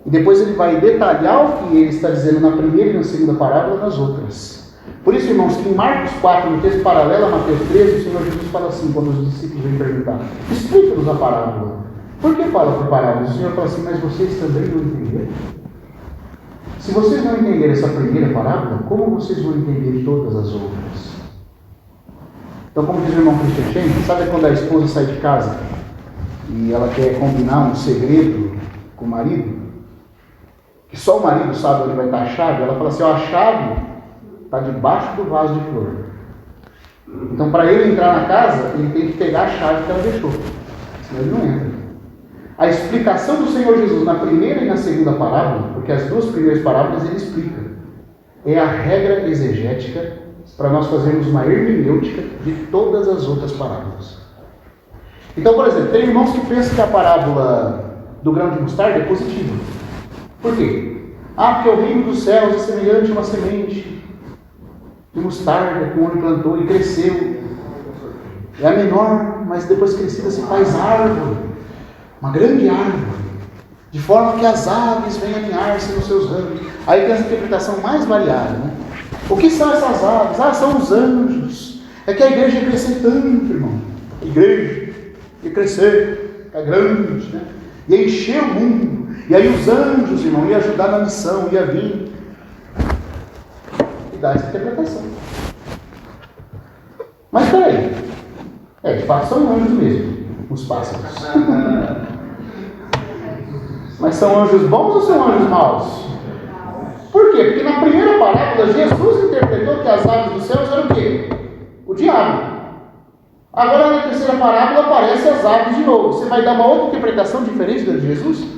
E depois ele vai detalhar o que ele está dizendo na primeira e na segunda parábola nas outras. Por isso, irmãos, que em Marcos 4, no texto paralelo a Mateus 13, o Senhor Jesus fala assim, quando os discípulos vêm perguntar, explica-nos a parábola. Por que fala por parábola? O Senhor fala assim, mas vocês também não entenderam? Se vocês não entenderem essa primeira parábola, como vocês vão entender todas as outras? Então, como diz o irmão Christian Schenck, sabe quando a esposa sai de casa e ela quer combinar um segredo com o marido? Que só o marido sabe onde vai estar a chave? Ela fala assim, ó, a chave está debaixo do vaso de flor. Então, para ele entrar na casa, ele tem que pegar a chave que ela deixou. Senão ele não entra. A explicação do Senhor Jesus na primeira e na segunda parábola, porque as duas primeiras parábolas ele explica, é a regra exegética para nós fazermos uma hermenêutica de todas as outras parábolas. Então, por exemplo, tem irmãos que pensam que a parábola do grão de mostarda é positiva. Por quê? Porque o reino dos céus é semelhante a uma semente de mostarda que o homem plantou e cresceu. É a menor, mas depois crescida se faz árvore, uma grande árvore, de forma que as aves venham aninhar-se nos seus ramos. Aí tem essa interpretação mais variada, né? O que são essas aves? São os anjos. É que a igreja ia crescer tanto, irmão. A igreja ia crescer, ficar grande, né? Ia encher o mundo. E aí os anjos, irmão, iam ajudar na missão, ia vir e dar essa interpretação. Mas peraí, de fato são anjos mesmo, os pássaros. Mas são anjos bons ou são anjos maus? Por quê? Porque na primeira parábola Jesus interpretou que as aves dos céus eram o quê? O diabo. Agora na terceira parábola aparecem as aves de novo. Você vai dar uma outra interpretação diferente da de Jesus?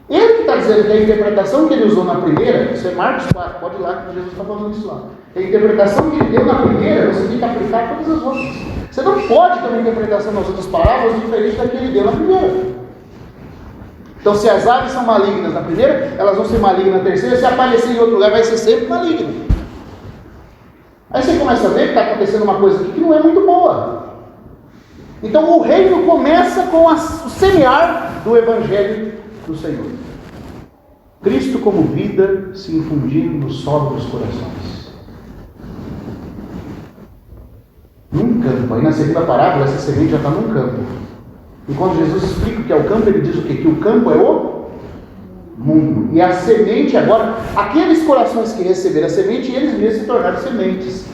Ele que está dizendo que a interpretação que ele usou na primeira, isso é Marcos 4, pode ir lá que Jesus está falando isso lá. A interpretação que ele deu na primeira, você tem que aplicar todas as outras. Você não pode ter uma interpretação nas outras parábolas diferente da que ele deu na primeira. Então, se as aves são malignas na primeira, elas vão ser malignas na terceira. Se aparecer em outro lugar, vai ser sempre maligno. Aí você começa a ver que está acontecendo uma coisa aqui que não é muito boa. Então, o reino começa com o semear do Evangelho do Senhor. Cristo como vida se infundindo no solo dos corações. Num campo. Aí na segunda parábola, essa semente já está num campo. E quando Jesus explica o que é o campo, ele diz o quê? Que o campo é o mundo. E a semente agora, aqueles corações que receberam a semente, eles mesmos se tornaram sementes.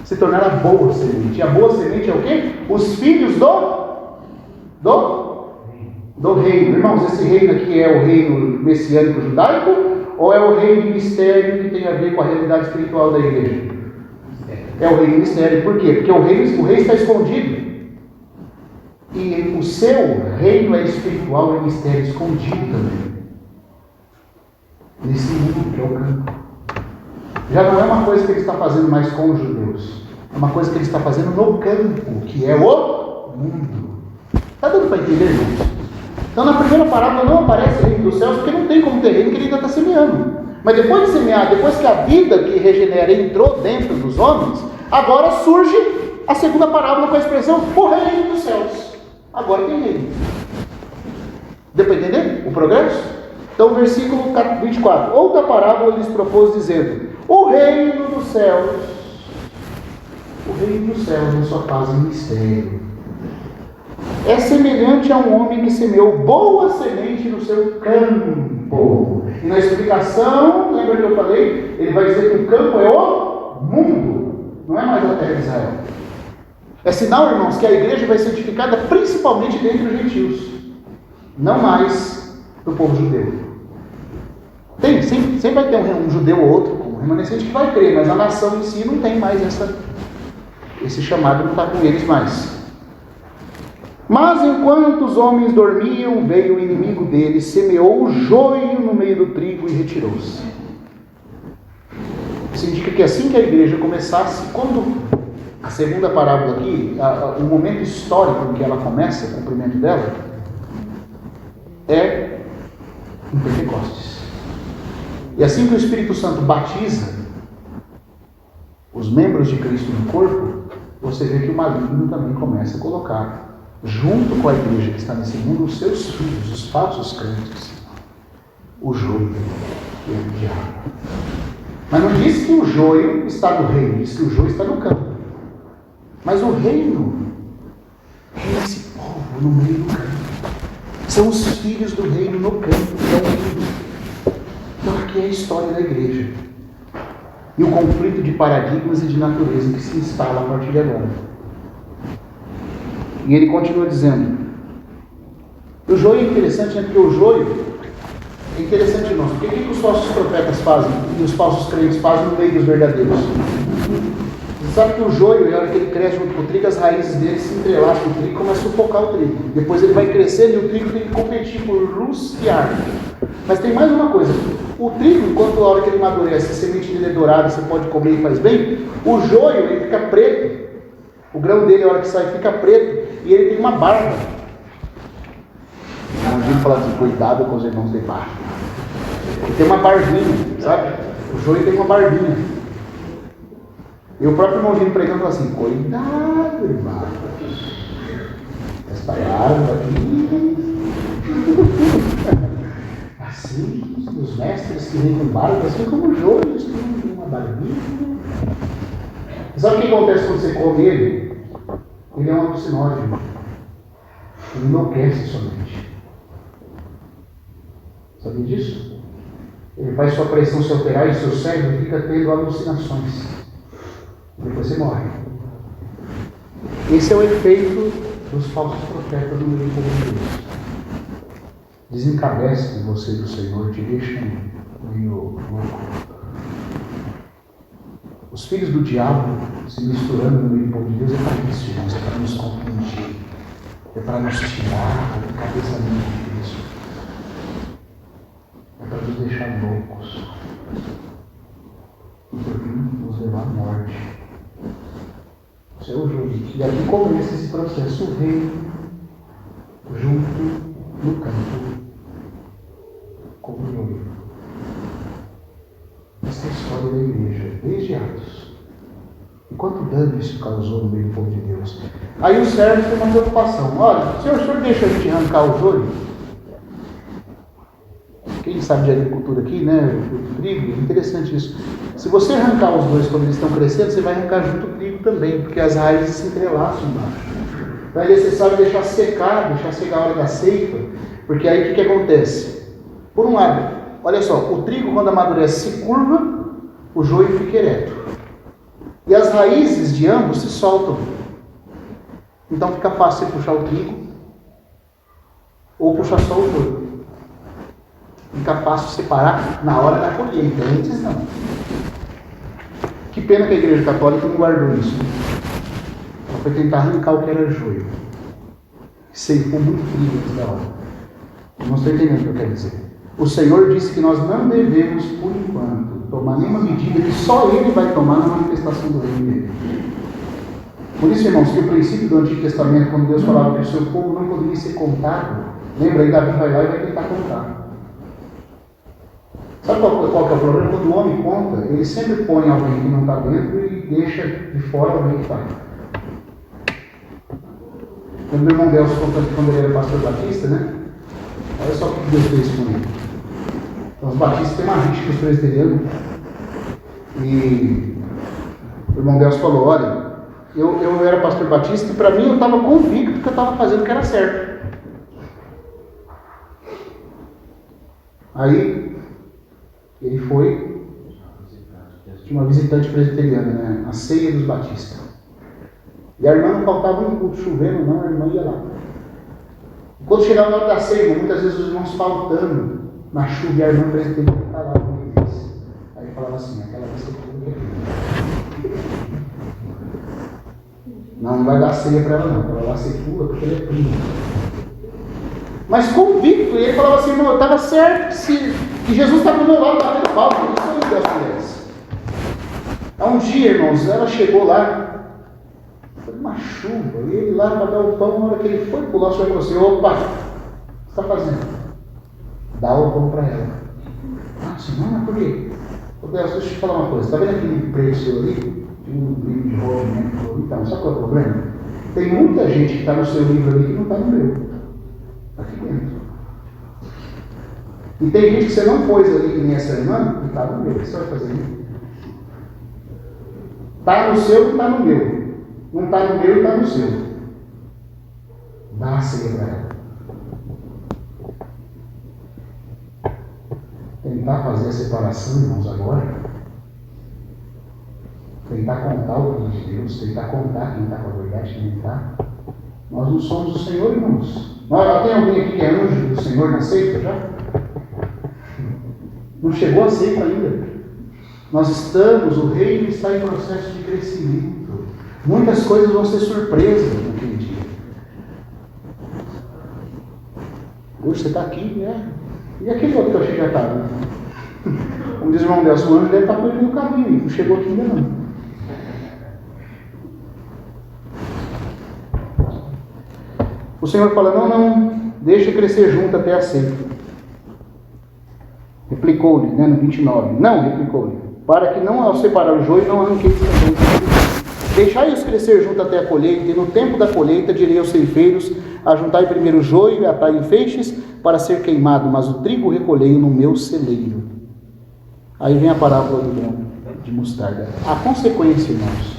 Se tornaram a boa semente. E a boa semente é o quê? Os filhos do reino. Irmãos, esse reino aqui é o reino messiânico judaico ou é o reino mistério que tem a ver com a realidade espiritual da igreja? É o reino mistério. Por quê? Porque o rei está escondido. E o seu reino é espiritual, é mistério escondido também. Nesse mundo que é o campo. Já não é uma coisa que ele está fazendo mais com os judeus. É uma coisa que ele está fazendo no campo, que é o mundo. Está dando para entender, irmãos? Então, na primeira parábola não aparece o reino dos céus, porque não tem como ter reino que ele ainda está semeando. Mas depois de semear, depois que a vida que regenera entrou dentro dos homens, agora surge a segunda parábola com a expressão o reino dos céus. Agora tem reino. Deu para entender o progresso? Então, versículo 24. Outra parábola lhes propôs dizendo: o reino dos céus não só faz mistério. É semelhante a um homem que semeou boa semente no seu campo. E na explicação, lembra que eu falei? Ele vai dizer que o campo é o mundo, não é mais a terra de Israel. É sinal, irmãos, que a igreja vai ser edificada principalmente dentre os gentios, não mais do povo judeu. Sempre vai ter um judeu ou outro, um remanescente que vai crer, mas a nação em si não tem mais esse chamado, não está com eles mais. Mas enquanto os homens dormiam, veio o inimigo deles, semeou o joio no meio do trigo e retirou-se. Isso indica que assim que a igreja começasse, quando a segunda parábola aqui, o momento histórico em que ela começa, o cumprimento dela, é em Pentecostes. E assim que o Espírito Santo batiza os membros de Cristo no corpo, você vê que o maligno também começa a colocar junto com a igreja que está nesse mundo, os seus filhos, os falsos crentes, o joio e o diabo. Mas não diz que o joio está no reino, diz que o joio está no campo. Mas o reino é esse povo no meio do campo. São os filhos do reino no campo, que é o reino. Então aqui é a história da igreja. E o conflito de paradigmas e de natureza que se instala a partir de agora. E ele continua dizendo, o joio é interessante, né? Porque o joio é interessante, irmãos. Porque o que os falsos profetas fazem e os falsos crentes fazem no meio dos verdadeiros? Você sabe que o joio, na hora que ele cresce junto com o trigo, as raízes dele se entrelaçam no trigo e começam a sufocar o trigo. Depois ele vai crescendo e o trigo tem que competir por luz e ar. Mas tem mais uma coisa. O trigo, enquanto a hora que ele amadurece, a semente dele é dourada, você pode comer e faz bem. O joio, ele fica preto. O grão dele, a hora que sai, fica preto. E ele tem uma barba. Um dia falando assim, cuidado com os irmãos de barba. Ele tem uma barbinha, sabe? O joio tem uma barbinha. E o próprio irmãozinho pregando fala assim, cuidado, irmão. Esta barba aqui. Assim, os mestres que vêm com barba, assim como o joio, eles têm uma barbinha. Sabe o que acontece quando você come ele? Ele é um alucinógeno. Ele enlouquece sua mente. Sabia disso? Ele faz sua pressão se alterar e seu cérebro fica tendo alucinações. Depois você morre. Esse é o efeito dos falsos profetas no meio do povo de Deus. Desencabece você do Senhor, te deixa meio louco. Os filhos do diabo se misturando no meio do povo de Deus é para isso, irmãos, é para nos confundir, é para nos tirar a cabeça de Cristo, é para nos deixar loucos e por fim nos levar à morte. Isso é o jogo. E aqui começa esse processo, o reino junto no campo, como o jogo. Essa é a história da igreja, desde Atos. E quanto dano isso causou no meio do povo de Deus. Aí o servo tem uma preocupação. Olha, o senhor deixa a gente arrancar o joio? Quem sabe de agricultura aqui, né? O trigo, é interessante isso. Se você arrancar os dois quando eles estão crescendo, você vai arrancar junto o trigo também, porque as raízes se entrelaçam embaixo. Então é necessário deixar secar a hora da ceifa, porque aí o que acontece? Por um lado, olha só, o trigo quando amadurece se curva, o joio fica ereto. E as raízes de ambos se soltam. Então fica fácil você puxar o trigo ou puxar só o joio. Fica fácil separar na hora da colheita, antes não. Que pena que a Igreja Católica não guardou isso. Ela foi tentar arrancar o que era joio. ceifou muito trigo antes da hora. Não estou entendendo o que eu quero dizer. O Senhor disse que nós não devemos, por enquanto, tomar nenhuma medida que só Ele vai tomar na manifestação do reino dele. Por isso, irmãos, que o princípio do Antigo Testamento, quando Deus falava que o seu povo não poderia ser contado, lembra aí, Davi vai lá e vai tentar contar. Sabe qual que é o problema? Quando o homem conta, ele sempre põe alguém que não está dentro e deixa de fora alguém que está. Quando meu irmão Delcio contou quando ele era pastor batista, né? Olha só o que Deus fez com ele. Então, os batistas têm uma rixa com os presbiterianos. E o irmão Delcio falou, olha, eu era pastor batista e para mim eu estava convicto que eu estava fazendo o que era certo. Aí, ele foi, tinha uma visitante presbiteriana, né? A ceia dos batistas. E a irmã não faltava um culto, chovendo, não, a irmã ia lá. Quando chegava na hora da ceia, muitas vezes os irmãos faltando na chuva e a irmã presbiteriana está lá com eles. Aí falava assim, aquela vai ser tudo aqui. Não vai dar ceia para ela não, ela vai ser tua porque ela é prima. Mas convicto, e ele falava assim, irmão, eu estava certo que Jesus estava do meu lado batendo palma, por isso eu não das mulheres. Há um dia, irmãos, ela chegou lá, foi uma chuva, e ele lá para dar o pão, na hora que ele foi pular, o senhor falou assim, opa, o que você está fazendo? Dá o pão para ela. Ah, senhor, mas por quê? Deixa eu te falar uma coisa, está vendo aquele preto seu ali? Tem um livro de rolamento, então, sabe qual é o problema? Tem muita gente que está no seu livro ali que não está no meu. Aqui dentro. E tem gente que você não pôs ali que nem essa irmã, que está no meu. O que você vai fazer? Está no seu e está no meu. Não está no meu e está no seu. Dá a ceia para ela. Tentar fazer a separação, irmãos, agora. Tentar contar o plano de Deus. Tentar contar quem está com a verdade, quem não está. Nós não somos o Senhor, irmãos. Já tem alguém aqui que é anjo do Senhor na seita já? Não chegou a seita ainda. Nós estamos, o reino está em processo de crescimento. Muitas coisas vão ser surpresas naquele dia. Hoje você está aqui, né? E aquele outro que eu achei que já estava? Né? Como diz o irmão Delcio, o anjo deve estar com ele no caminho, não chegou aqui ainda não. O Senhor fala, não, deixa crescer junto até a seita. Replicou-lhe, né, no 29. Não, replicou-lhe, para que não ao separar o joio, não arranqueis também. Deixai-os crescer junto até a colheita, e no tempo da colheita direi aos ceifeiros, ajuntai primeiro o joio e atai em feixes, para ser queimado, mas o trigo recolhei no meu celeiro. Aí vem a parábola do grão de mostarda. A consequência, irmãos,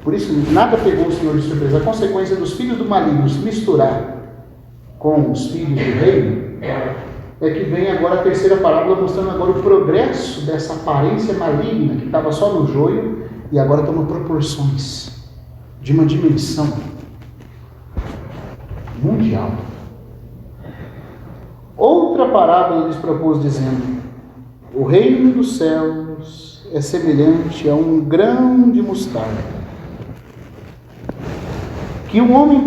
por isso, nada pegou o Senhor de surpresa. A consequência dos filhos do maligno se misturar com os filhos do reino é que vem agora a terceira parábola mostrando agora o progresso dessa aparência maligna que estava só no joio e agora toma proporções de uma dimensão mundial. Outra parábola lhes propôs dizendo, o reino dos céus é semelhante a um grão de mostarda que um homem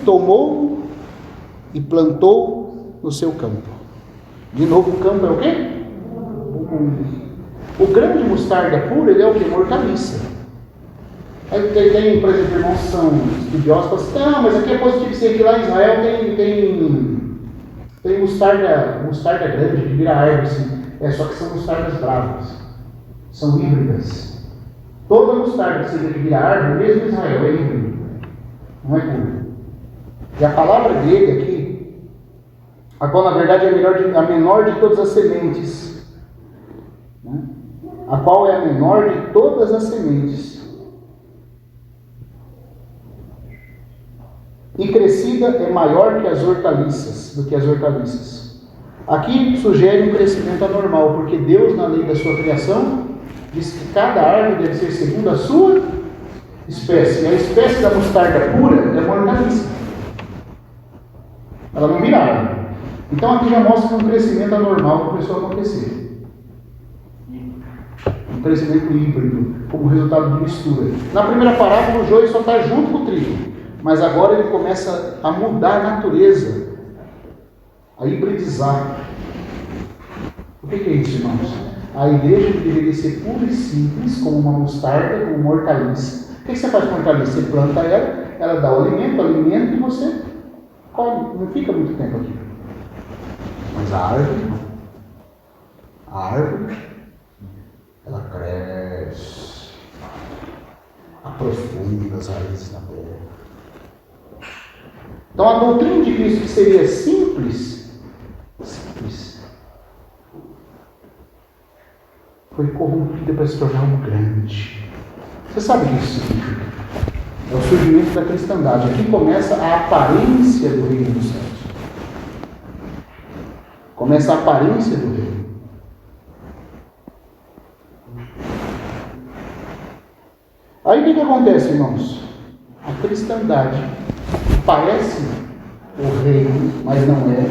tomou e plantou no seu campo. De novo, o campo é o quê? O mundo. O grão de mostarda pura, ele é o quê? Hortaliça. Aí tem, por exemplo, irmãos que são estudiosos, falam assim, mas aqui é positivo, sei que lá em Israel tem mostarda grande, que vira árvore, assim. Só que são mostardas bravas. São híbridas. Toda mostarda que você vira árvore, mesmo em Israel, é híbrido. Não é puro. E a palavra grega aqui, a qual na verdade é a menor de todas as sementes, né? A qual é a menor de todas as sementes, e crescida é maior que as hortaliças, Aqui sugere um crescimento anormal, porque Deus, na lei da sua criação, diz que cada árvore deve ser segundo a sua espécie. E a espécie da mostarda pura é uma hortaliça. Ela não vira árvore. Então aqui já mostra um crescimento anormal que começou a acontecer. Um crescimento híbrido, como resultado de mistura. Na primeira parábola, o joio só está junto com o trigo. Mas agora ele começa a mudar a natureza, a hibridizar. O que é isso, irmãos? A igreja deveria ser pura e simples, como uma mostarda, como uma hortaliça. O que você faz com a hortaliça? Você planta ela dá o alimento e você come. Não fica muito tempo aqui. Mas a árvore, ela cresce, aprofunda as raízes na terra. Então a doutrina de Cristo, que seria simples, foi corrompida para se tornar um grande. Você sabe o que isso significa? É o surgimento da cristandade. Aqui começa a aparência do reino dos céus. Começa a aparência do reino. Aí o que acontece, irmãos? A cristandade parece o reino, mas não é.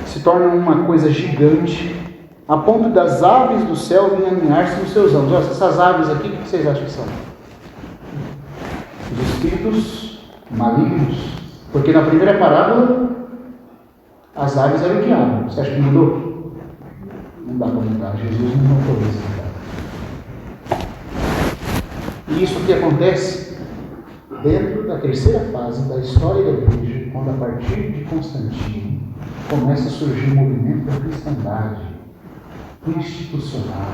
Se torna uma coisa gigante, a ponto das aves do céu virem aninhar-se nos seus ramos. Olha, essas aves aqui, o que vocês acham que são? Os espíritos malignos. Porque na primeira parábola, as aves eram o diabo. Você acha que mudou? Não dá para mudar. Jesus não mudou isso. E isso que acontece dentro da terceira fase da história da igreja, quando a partir de Constantino começa a surgir o movimento da cristandade institucional.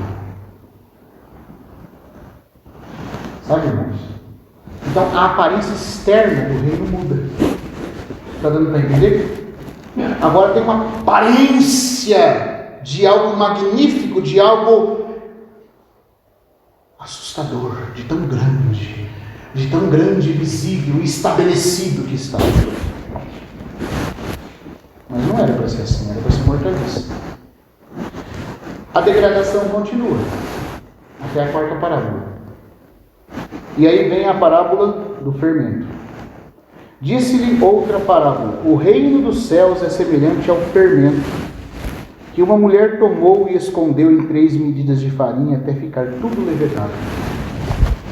Sabe, irmãos? Então a aparência externa do reino muda. Está dando para entender? Agora tem uma aparência de algo magnífico, de algo assustador, de tão grande, visível, estabelecido que está. Mas não era para ser assim, era para ser mortalista. A degradação continua até a quarta parábola. E aí vem a parábola do fermento. Disse-lhe outra parábola: o reino dos céus é semelhante ao fermento, que uma mulher tomou e escondeu em 3 medidas de farinha até ficar tudo levedado.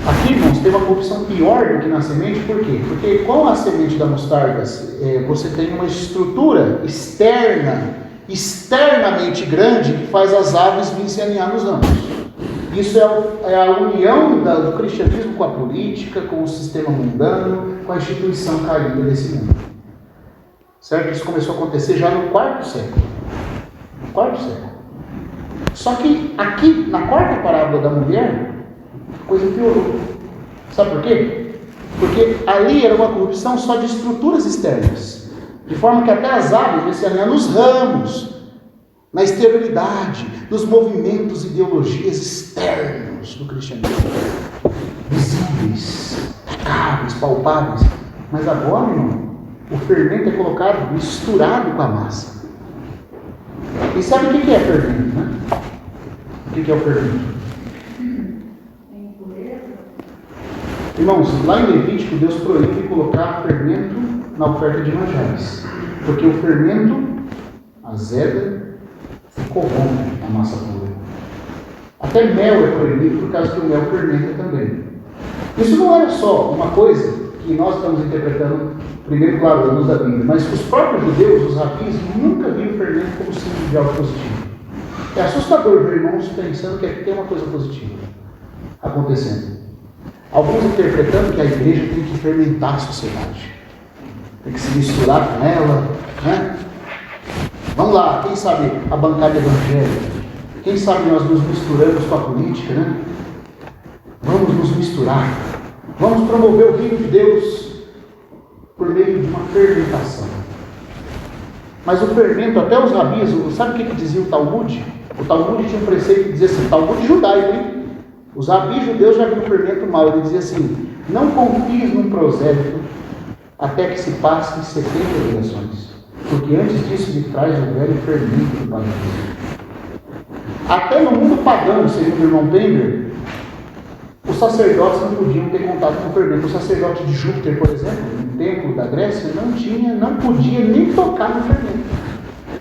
Aqui, irmãos, tem uma corrupção pior do que na semente. Por quê? Porque com a semente da mostarda, você tem uma estrutura externamente grande, que faz as aves virem se aninhar nos ramos. Isso é a união do cristianismo com a política, com o sistema mundano, com a instituição caída desse mundo. Certo? Isso começou a acontecer já no quarto século. Só que aqui, na quarta parábola da mulher, a coisa piorou. Sabe por quê? Porque ali era uma corrupção só de estruturas externas, de forma que até as aves se alinham nos ramos, na exterioridade, nos movimentos e ideologias externos do cristianismo, visíveis, tocáveis, palpáveis. Mas agora, irmão, o fermento é colocado, misturado com a massa. E sabe o que é fermento, né? O que é o fermento? Irmãos, lá em Levítico, Deus proíbe colocar fermento na oferta de manjares, porque o fermento azeda e corrompe a massa pura. Até mel é proibido por causa que o mel fermenta também. Isso não era só uma coisa que nós estamos interpretando, primeiro, claro, à luz da Bíblia, mas os próprios judeus, os rabis, nunca viram o fermento como símbolo de algo positivo. É assustador ver irmãos pensando que tem uma coisa positiva acontecendo. Alguns interpretando que a igreja tem que fermentar a sociedade, tem que se misturar com ela, né? Vamos lá, quem sabe a bancada evangélica, quem sabe nós nos misturamos com a política, né? Vamos nos misturar, vamos promover o reino de Deus por meio de uma fermentação. Mas o fermento, até os rabis, sabe o que dizia o Talmud? O Talmud tinha um preceito que dizia assim, Talmud judaico, hein? Os rabis judeus já viram o fermento mal. Ele dizia assim, não confies num prosélito até que se passem 70 gerações, porque antes disso lhe traz o velho fermento do paganismo. Até no mundo pagão, segundo o irmão Pender, os sacerdotes não podiam ter contato com o fermento. O sacerdote de Júpiter, por exemplo, no templo da Grécia, não podia nem tocar no fermento.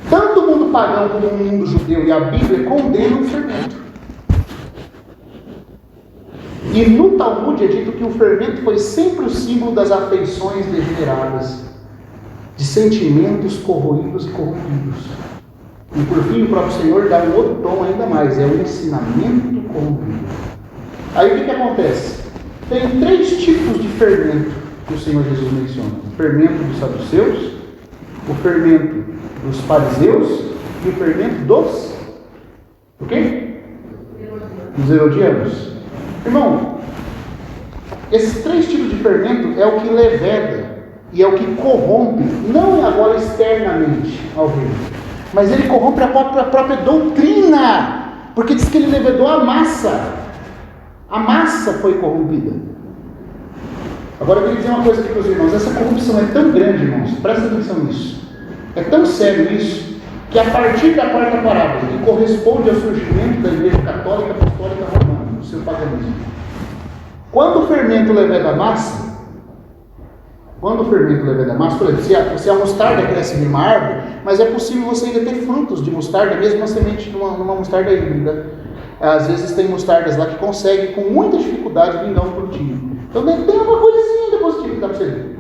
Tanto o mundo pagão como o mundo judeu e a Bíblia condenam o fermento. E no Talmud é dito que o fermento foi sempre o símbolo das afeições degeneradas, de sentimentos corroídos e corrompidos. E por fim o próprio Senhor dá um outro tom ainda mais, é o ensinamento corrompido. Aí o que acontece? Tem 3 tipos de fermento que o Senhor Jesus menciona: o fermento dos saduceus, o fermento dos fariseus e o fermento dos... o quê? Dos herodianos. Irmão, esses 3 tipos de fermento é o que leveda e é o que corrompe, não agora externamente ao reino, mas ele corrompe a própria doutrina, porque diz que ele levedou a massa. A massa foi corrompida. Agora eu queria dizer uma coisa aqui para os irmãos: essa corrupção é tão grande, irmãos, presta atenção nisso, é tão sério isso, que a partir da 4ª parábola, que corresponde ao surgimento da Igreja Católica Apostólica Romana, no seu paganismo, quando o fermento leveda a massa, por exemplo, se a mostarda cresce em uma árvore, mas é possível você ainda ter frutos de mostarda, mesmo uma semente numa mostarda híbrida. Às vezes tem mostardas lá que conseguem com muita dificuldade vingar um frutinho. Então tem uma coisinha de positivo que dá para você ver.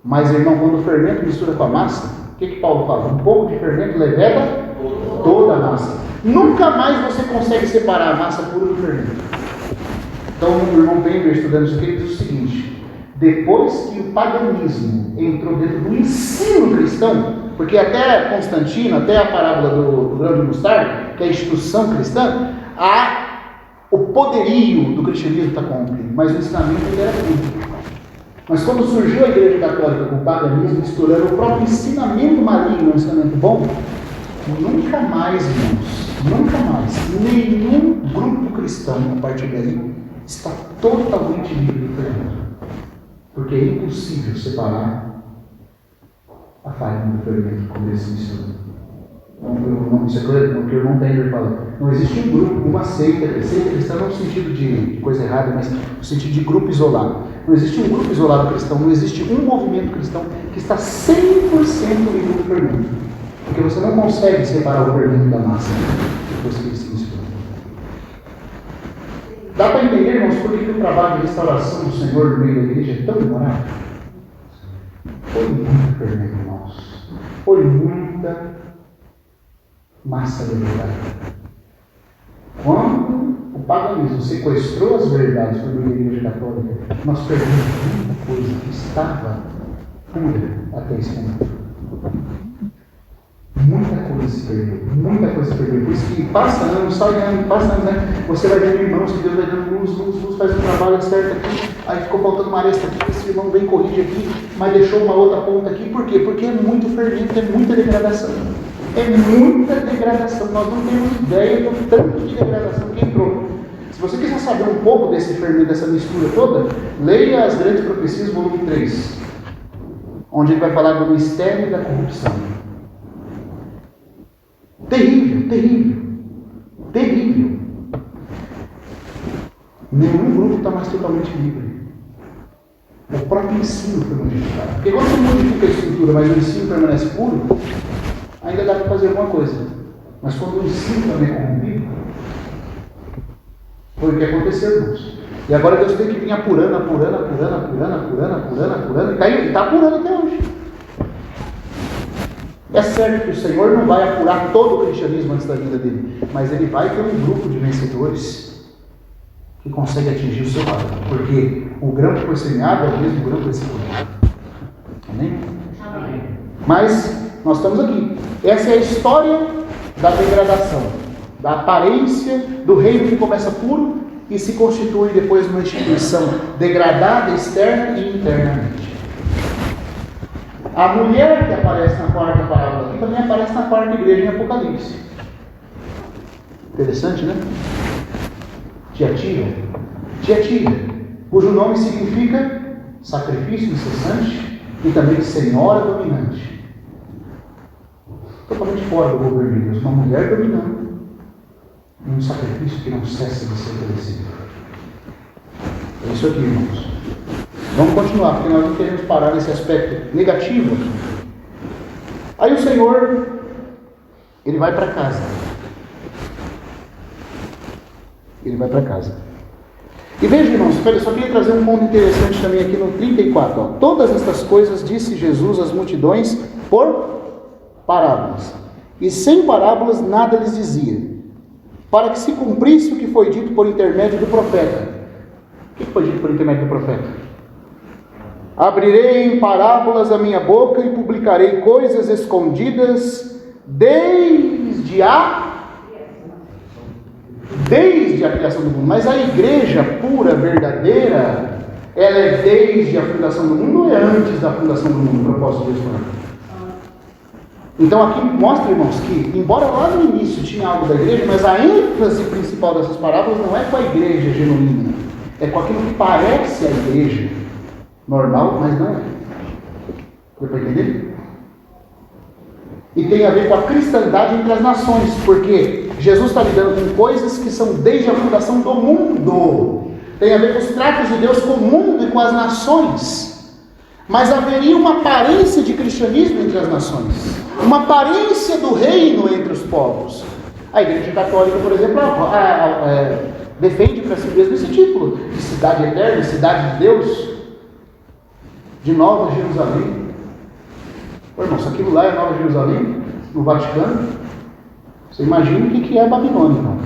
Mas, irmão, quando o fermento mistura com a massa, o que Paulo fala? Um pouco de fermento leveda toda a massa. Nunca mais você consegue separar a massa pura do fermento. Então o irmão Pender, estudando isso aqui, ele diz o seguinte: depois que o paganismo entrou dentro do ensino cristão, porque até Constantino, até a parábola do grão de mostarda, que é a instituição cristã, o poderio do cristianismo está corrompido, mas o ensinamento ainda era puro. Mas quando surgiu a Igreja Católica com o paganismo, misturando o próprio ensinamento maligno, um ensinamento bom, nunca mais, irmãos, nunca mais, nenhum grupo cristão, a partir daí, está totalmente livre do fermento. Porque é impossível separar a farinha do fermento quando eles se misturam. Isso é claro, porque o irmão Tender fala: não existe um grupo, uma seita cristã não no sentido de coisa errada, mas no sentido de grupo isolado. Não existe um grupo isolado cristão, não existe um movimento cristão que está 100% livre do fermento. Porque você não consegue separar o fermento da massa depois que eles se misturam. Dá para entender, irmãos, por que o trabalho de restauração do Senhor no meio da igreja é tão demorado? Foi muito fermento, irmãos. Foi muita massa levedada. Quando o paganismo sequestrou as verdades por meio da Igreja Católica, nós perdemos muita coisa que estava pura até esse momento. Muita coisa se perdeu. Por isso que passa anos, né? Você vai vendo irmãos que Deus vai dando luz, faz um trabalho certo aqui, aí ficou faltando uma aresta aqui, esse irmão vem, corrige aqui, mas deixou uma outra ponta aqui. Por quê? Porque é muito fermento, é muita degradação. Nós não temos ideia do tanto de degradação que entrou. Se você quiser saber um pouco desse fermento, dessa mistura toda, leia as Grandes Profecias, volume 3, onde ele vai falar do mistério da corrupção. Terrível. Nenhum grupo está mais totalmente livre. O próprio ensino foi modificado. Porque quando você modifica a estrutura, mas o ensino permanece puro, ainda dá para fazer alguma coisa. Mas quando o ensino também é corrompido, foi o que aconteceu, irmãos. E agora Deus tem que vir apurando, e está apurando até hoje. É certo que o Senhor não vai apurar todo o cristianismo antes da vida dele, mas ele vai ter um grupo de vencedores que consegue atingir o seu lado. Porque o grão que foi semeado é o mesmo grão que vai ser colhido. Amém? Mas nós estamos aqui. Essa é a história da degradação, da aparência do reino que começa puro e se constitui depois numa instituição degradada externa e internamente. A mulher que aparece na 4ª parábola aqui também aparece na 4ª igreja em Apocalipse. Interessante, né? Tiatira, cujo nome significa sacrifício incessante e também senhora dominante. Totalmente fora do governo de Deus, uma mulher dominando um sacrifício que não cessa de ser oferecido. É isso aqui, irmãos. Vamos continuar, porque nós não queremos parar nesse aspecto negativo. Aí o Senhor, ele vai para casa. E veja, irmãos, eu só queria trazer um ponto interessante também aqui no 34. Ó. Todas estas coisas disse Jesus às multidões por parábolas. E sem parábolas nada lhes dizia, para que se cumprisse o que foi dito por intermédio do profeta. O que foi dito por intermédio do profeta? Abrirei em parábolas a minha boca e publicarei coisas escondidas desde a criação do mundo. Mas a igreja pura, verdadeira, ela é desde a fundação do mundo ou é antes da fundação do mundo, o propósito de Deus para ela? Então aqui mostra, irmãos, que embora lá no início tinha algo da igreja, mas a ênfase principal dessas parábolas não é com a igreja genuína, é com aquilo que parece a igreja normal, mas não é. Deu para entender? E tem a ver com a cristandade entre as nações, porque Jesus está lidando com coisas que são desde a fundação do mundo. Tem a ver com os tratos de Deus com o mundo e com as nações. Mas haveria uma aparência de cristianismo entre as nações, uma aparência do reino entre os povos. A Igreja Católica, por exemplo, defende para si mesmo esse título de cidade eterna, cidade de Deus, de Nova Jerusalém. Pô, irmão, se aquilo lá é Nova Jerusalém, no Vaticano, você imagina o que é a Babilônia, então.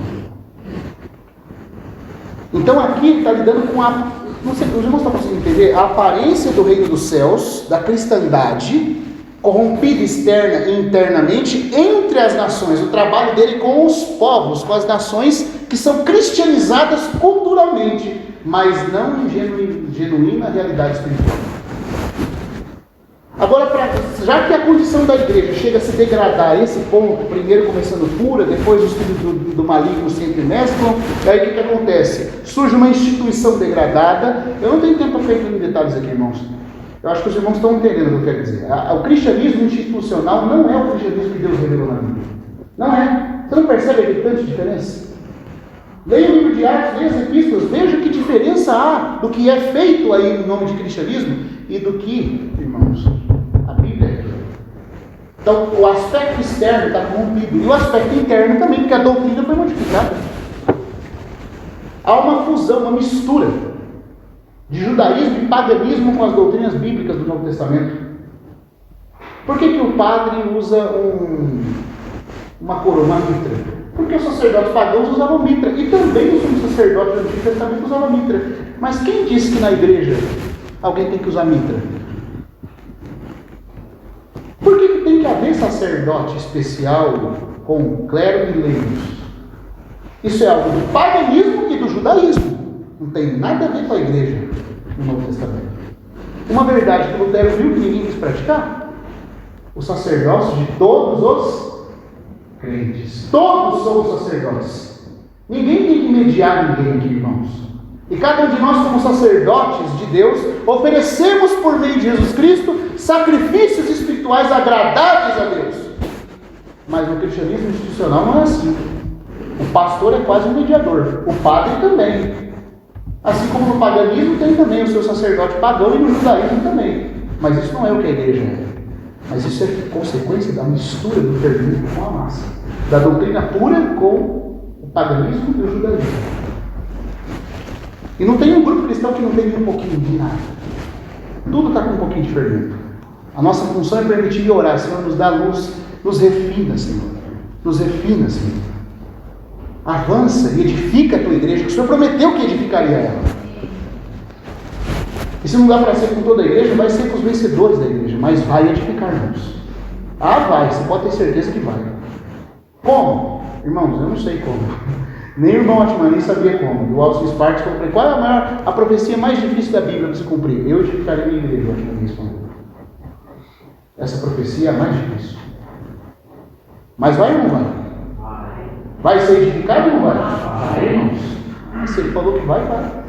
Então aqui está lidando com a... Não sei, os irmãos estão conseguindo entender? A aparência do reino dos céus, da cristandade, corrompida externa e internamente, entre as nações. O trabalho dele com os povos, com as nações que são cristianizadas culturalmente, mas não em genuína realidade espiritual. Agora, já que a condição da igreja chega a se degradar a esse ponto, primeiro começando pura, depois os filhos do maligno se entremesclam, aí o que acontece? Surge uma instituição degradada. Eu não tenho tempo para ficar em detalhes aqui, irmãos. Eu acho que os irmãos estão entendendo o que eu quero dizer. O cristianismo institucional não é o cristianismo que Deus revelou na Bíblia. Não é. Você não percebe a gritante diferença? Leia o livro de Atos, leia as epístolas, veja que diferença há do que é feito aí em nome de cristianismo e do que, irmãos, a Bíblia é. Então, o aspecto externo está corrompido e o aspecto interno também, porque a doutrina foi modificada. Há uma fusão, uma mistura de judaísmo e paganismo com as doutrinas bíblicas do Novo Testamento. Por que o padre usa uma coroa, uma mitra? Porque os sacerdotes pagãos usavam mitra. E também os sumos sacerdotes do Antigo Testamento usavam mitra. Mas quem disse que na igreja alguém tem que usar mitra? Por que tem que haver sacerdote especial com clero e leigos? Isso é algo do paganismo e do judaísmo. Não tem nada a ver com a igreja no Novo Testamento. Uma verdade que Lutero viu que ninguém quis praticar: o sacerdócio de todos os crentes. Todos somos sacerdotes. Ninguém tem que mediar ninguém aqui, irmãos. E cada um de nós, como sacerdotes de Deus, oferecemos por meio de Jesus Cristo sacrifícios espirituais agradáveis a Deus. Mas no cristianismo institucional não é assim. O pastor é quase um mediador. O padre também. Assim como no paganismo tem também o seu sacerdote pagão e no judaísmo também. Mas isso não é o que a igreja é. Mas isso é consequência da mistura do terminismo com a massa. Da doutrina pura com o paganismo e o judaísmo. E não tem um grupo cristão que não tem nem um pouquinho de nada. Tudo está com um pouquinho de fermento. A nossa função é permitir orar. Senhor, nos dá luz, nos refina, Senhor. Nos refina, Senhor. Avança e edifica a tua igreja, que o Senhor prometeu que edificaria ela. E se não dá para ser com toda a igreja, vai ser com os vencedores da igreja, mas vai edificar, irmãos. Vai, você pode ter certeza que vai. Como? Irmãos, eu não sei como. Nem o irmão Atmani sabia como. O Alcis Sparks falou: qual é a profecia mais difícil da Bíblia para se cumprir? Eu edificarei minha igreja, o Atmani respondeu. Essa profecia é a mais difícil. Mas vai ou não vai? Vai ser edificado ou não vai? Vai, irmãos. Se ele falou que vai, vai.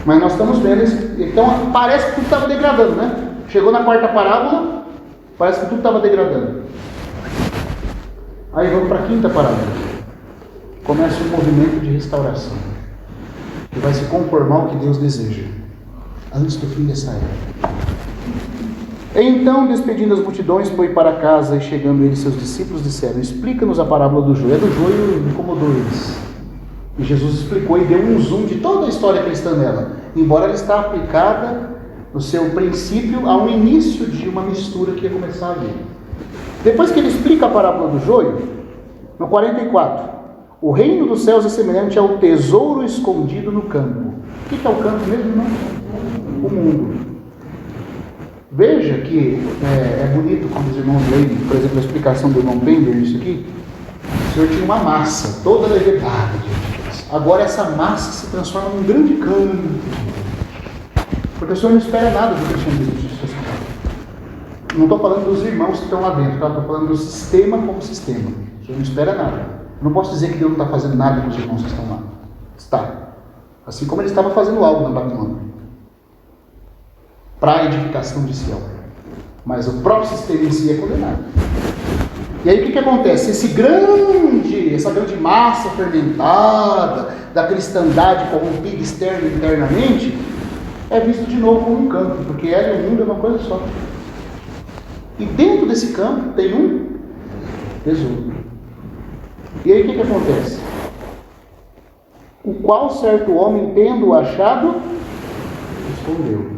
Mas nós estamos vendo isso. Então parece que tudo estava degradando, né? Chegou na quarta parábola, parece que tudo estava degradando. Aí vamos para a quinta parábola. Começa um movimento de restauração, que vai se conformar ao que Deus deseja, antes do fim dessa era. Então, despedindo as multidões, foi para casa, e chegando ele e seus discípulos disseram: explica-nos a parábola do joio. A do joio incomodou eles. E Jesus explicou e deu um zoom de toda a história cristã dela, embora ela está aplicada no seu princípio ao início de uma mistura que ia começar ali. Depois que ele explica a parábola do joio, no 44, o reino dos céus é semelhante ao tesouro escondido no campo. O que é o campo mesmo? Não? O mundo. Veja que é bonito quando os irmãos leem, por exemplo, a explicação do irmão Bender nisso aqui. O Senhor tinha uma massa toda levedada de Deus. Agora essa massa se transforma num grande campo. Porque o Senhor não espera nada do cristianismo. Não estou falando dos irmãos que estão lá dentro, tá? Estou falando do sistema como sistema. O Senhor não espera nada. Eu não posso dizer que Deus não está fazendo nada com os irmãos que estão lá. Está. Assim como ele estava fazendo algo na Babilônia. Para a edificação de Sião. Mas o próprio sistema em si é condenado. E aí o que acontece? Essa grande massa fermentada da cristandade corrompida externa e internamente é visto de novo como um campo, porque ela e o mundo é uma coisa só. E dentro desse campo tem um tesouro. E aí o que acontece? O qual certo homem, tendo achado, escondeu.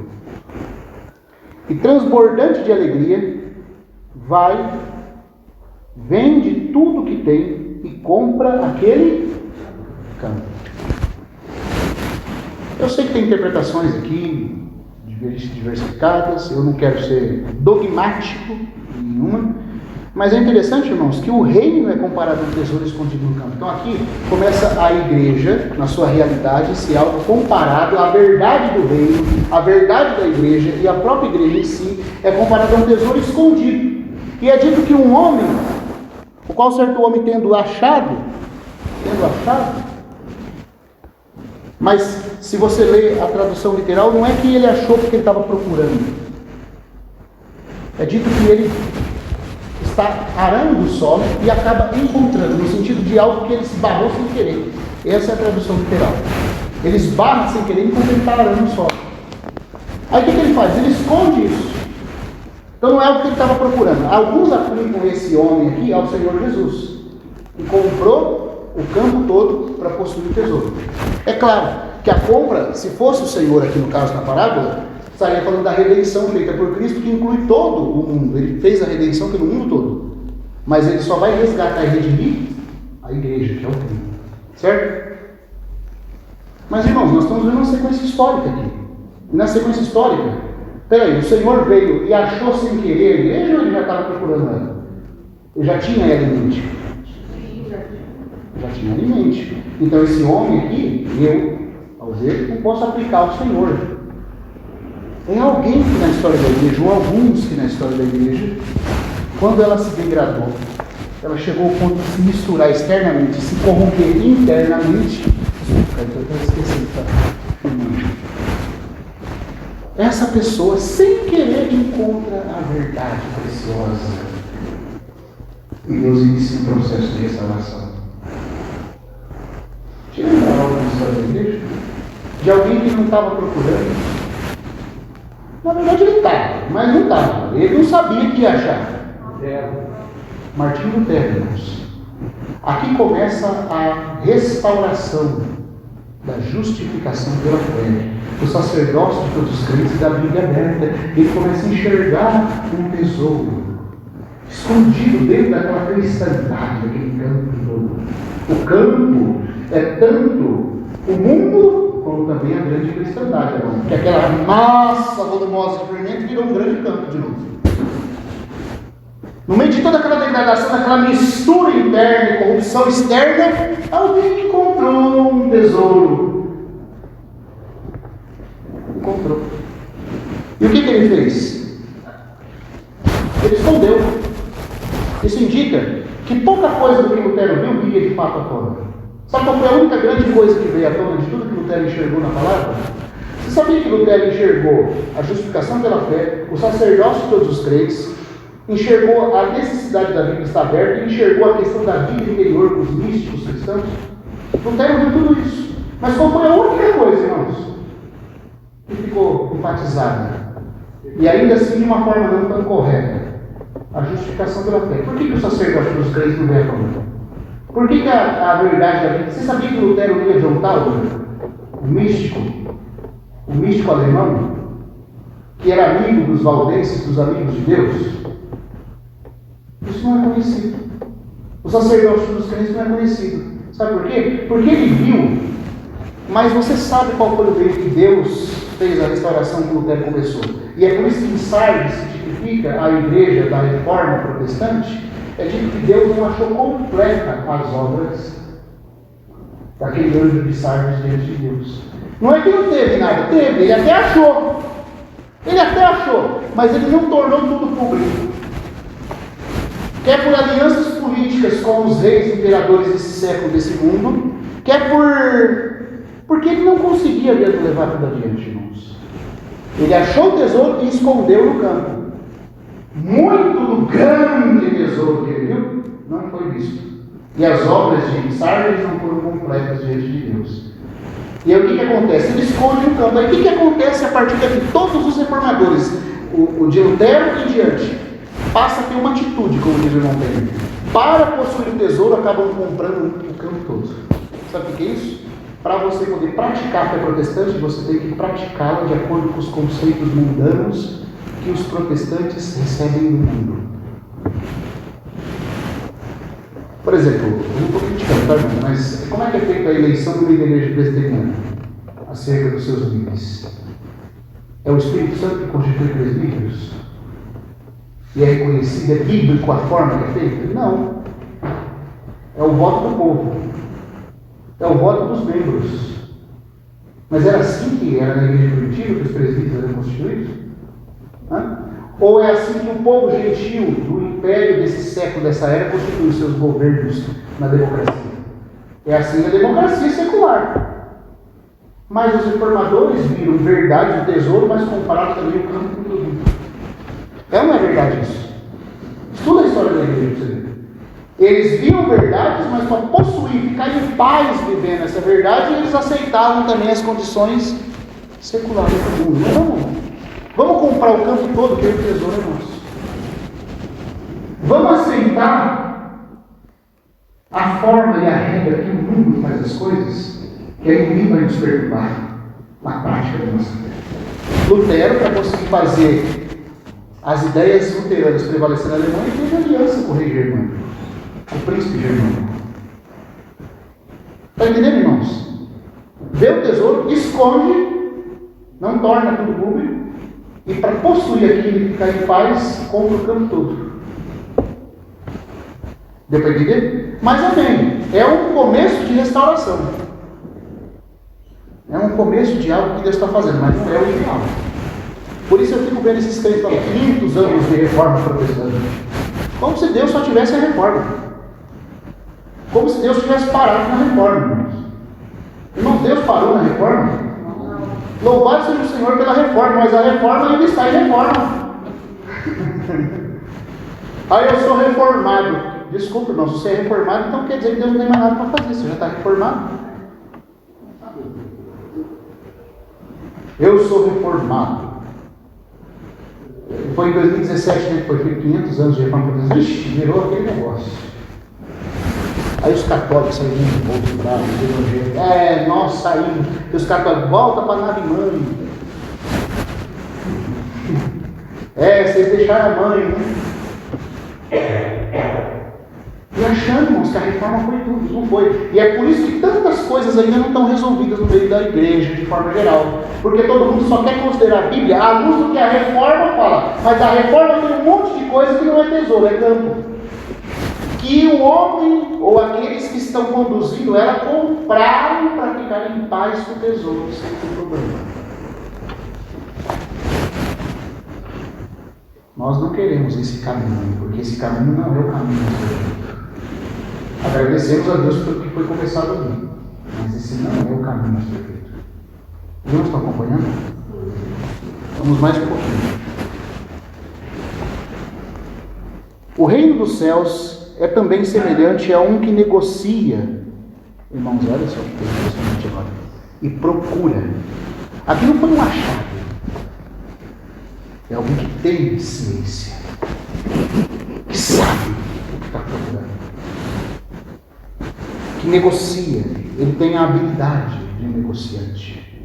E transbordante de alegria, vende tudo que tem e compra aquele campo. Eu sei que tem interpretações aqui diversificadas, eu não quero ser dogmático em nenhuma, mas é interessante, irmãos, que o reino é comparado a um tesouro escondido no campo. Então aqui começa a igreja, na sua realidade, ser algo comparado à verdade do reino, à verdade da igreja, e a própria igreja em si é comparada a um tesouro escondido. E é dito que um homem, o qual certo homem tendo achado, mas se você ler a tradução literal, não é que ele achou porque ele estava procurando. É dito que ele está arando o solo e acaba encontrando, no sentido de algo que ele esbarrou sem querer. Essa é a tradução literal. Ele esbarra sem querer enquanto ele está arando o solo. Aí o que ele faz? Ele esconde isso. Então não é o que ele estava procurando. Alguns aplicam esse homem aqui ao Senhor Jesus, que comprou o campo todo para possuir o tesouro. É claro que a compra, se fosse o Senhor aqui no caso na parábola, estaria falando da redenção feita por Cristo, que inclui todo o mundo. Ele fez a redenção pelo mundo todo. Mas ele só vai resgatar e redimir a igreja, que é o Cristo. Certo? Mas, irmãos, nós estamos vendo uma sequência histórica aqui. E na sequência histórica, peraí, o Senhor veio e achou sem querer a igreja ou ele já estava procurando ela? Ele já tinha ela em mente? Já tinha ela em mente. Então esse homem aqui, eu, ao ver, não posso aplicar ao Senhor. Tem alguém que na história da igreja, ou alguns que na história da igreja, quando ela se degradou, ela chegou ao ponto de se misturar externamente, se corromper internamente. Desculpa, eu até esqueci, tá? Essa pessoa, sem querer, encontra a verdade preciosa. E Deus inicia um processo de restauração. Tinha algo na história da igreja? De alguém que não estava procurando? Na verdade ele estava, mas não estava. Ele não sabia que ia achar. Martinho Lutero, irmãos. Aqui começa a restauração da justificação pela fé. O sacerdócio de todos os crentes da Bíblia aberta. Ele começa a enxergar um tesouro escondido dentro daquela cristandade, daquele campo todo. O campo é tanto o mundo como também a grande cristandade, irmão. Que aquela massa volumosa de fermento virou um grande campo de novo. No meio de toda aquela degradação, daquela mistura interna e corrupção externa, alguém encontrou um tesouro. Encontrou. E o que ele fez? Ele escondeu. Isso indica que pouca coisa do que Lutero viu vinha de fato à tona. Sabe qual foi a única grande coisa que veio à tona de tudo que Lutero enxergou na palavra? Você sabia que Lutero enxergou a justificação pela fé, o sacerdócio de todos os crentes, enxergou a necessidade da Bíblia estar aberta e enxergou a questão da vida interior com os místicos cristãos? Lutero viu tudo isso. Mas qual foi a única coisa, irmãos, que ficou enfatizada? E ainda assim de uma forma não tão correta. A justificação pela fé. Por que o sacerdócio dos crentes não veio a favor? Por que a verdade da vida? Você sabia que Lutero lia John Calvin, o místico alemão, que era amigo dos valdenses, dos amigos de Deus? Isso não é conhecido. O sacerdote dos crentes não é conhecido. Sabe por quê? Porque ele viu. Mas você sabe qual foi o meio que Deus fez a restauração que Lutero começou? E é por isso que em Sardes se tipifica a igreja da reforma protestante. É dito que Deus não achou completa as obras daquele anjo de Sardes diante de Deus. Não é que não teve nada, teve, ele até achou. Ele até achou, mas ele não tornou tudo público. Quer por alianças políticas com os reis e imperadores desse século, desse mundo, quer porque ele não conseguia mesmo levar tudo adiante, irmãos. Ele achou o tesouro e escondeu no campo. Muito do grande tesouro que ele viu não foi visto. E as obras de Sardes não foram completas diante de Deus. E aí o que acontece? Ele esconde no campo. Aí o que acontece a partir daqui? Todos os reformadores, o de Lutero em diante, passa a ter uma atitude, como diz o irmão Pedro. Para possuir o tesouro, acabam comprando o campo todo. Sabe o que é isso? Para você poder praticar a fé protestante, você tem que praticá-la de acordo com os conceitos mundanos que os protestantes recebem do mundo. Por exemplo, eu não estou criticando, tá, irmão? Mas como é que é feita a eleição no meio da igreja presbiteriana acerca dos seus líderes? É o Espírito Santo que constitui presbíteros? E é reconhecido, é bíblico a forma que é feita? Não. É o voto do povo. É o voto dos membros. Mas era assim que era na igreja primitiva, que os presbíteros eram constituídos? Ou é assim que o povo gentil do império desse século, dessa era, constitui os seus governos na democracia? É assim na democracia secular. Mas os reformadores viram verdade do tesouro, mas compararam também o campo com todo mundo. É ou não é verdade isso? Estuda a história da igreja para você ver. Eles viam verdades, mas para possuir, ficar em paz vivendo essa verdade, eles aceitavam também as condições seculares do mundo. Mas vamos comprar o campo todo, que o tesouro é nosso. Vamos aceitar a forma e a regra que o mundo faz as coisas, que aí ninguém vai nos perturbar na prática da nossa fé. Lutero, para conseguir fazer as ideias luteranas prevalecer na Alemanha, teve aliança com o rei germânico, o príncipe germânico. Está entendendo, irmãos? Vê o tesouro, esconde, não torna tudo público, e para possuir aquilo e ficar em paz, compra o campo todo. Deu para entender? Mas amém. É um começo de restauração. É um começo de algo que Deus está fazendo, mas não é o final. Por isso eu fico vendo esses crentes falando 500 anos de reforma protestante. Como se Deus só tivesse a reforma. Como se Deus tivesse parado na reforma, irmãos. Irmão, Deus parou na reforma? Louvado seja o Senhor pela reforma, mas a reforma ainda está em reforma. Aí eu sou reformado. Desculpa, irmão, se você é reformado, então quer dizer que Deus não tem mais nada para fazer. Você já está reformado. Eu sou reformado. Foi em 2017, né, que foi feito 500 anos de reforma protestante. Ixi, virou aquele negócio. Aí os católicos saíram de bolso bravo, os evangélicos. Nós saímos. E os católicos, volta para a nave mãe. Vocês deixaram a mãe, né? E achando, irmãos, que a reforma foi tudo, não foi. E é por isso que tantas coisas ainda não estão resolvidas no meio da igreja, de forma geral. Porque todo mundo só quer considerar a Bíblia à luz do que a reforma fala. Mas a reforma tem um monte de coisa que não é tesouro, é campo. Que o homem, ou aqueles que estão conduzindo ela, compraram para ficar em paz com o tesouro, sem ter problema. Nós não queremos esse caminho, porque esse caminho não é o caminho do Senhor. Agradecemos a Deus pelo que foi começado ali, mas esse não é o caminho mais perfeito. Os irmãos estão acompanhando? Vamos mais um pouquinho. O reino dos céus é também semelhante a um que negocia. Irmãos, olha só o que tem interessante agora. E procura. Aqui não foi um achado. É alguém que tem ciência. Que sabe o que está procurando. que negocia, ele tem a habilidade de negociante.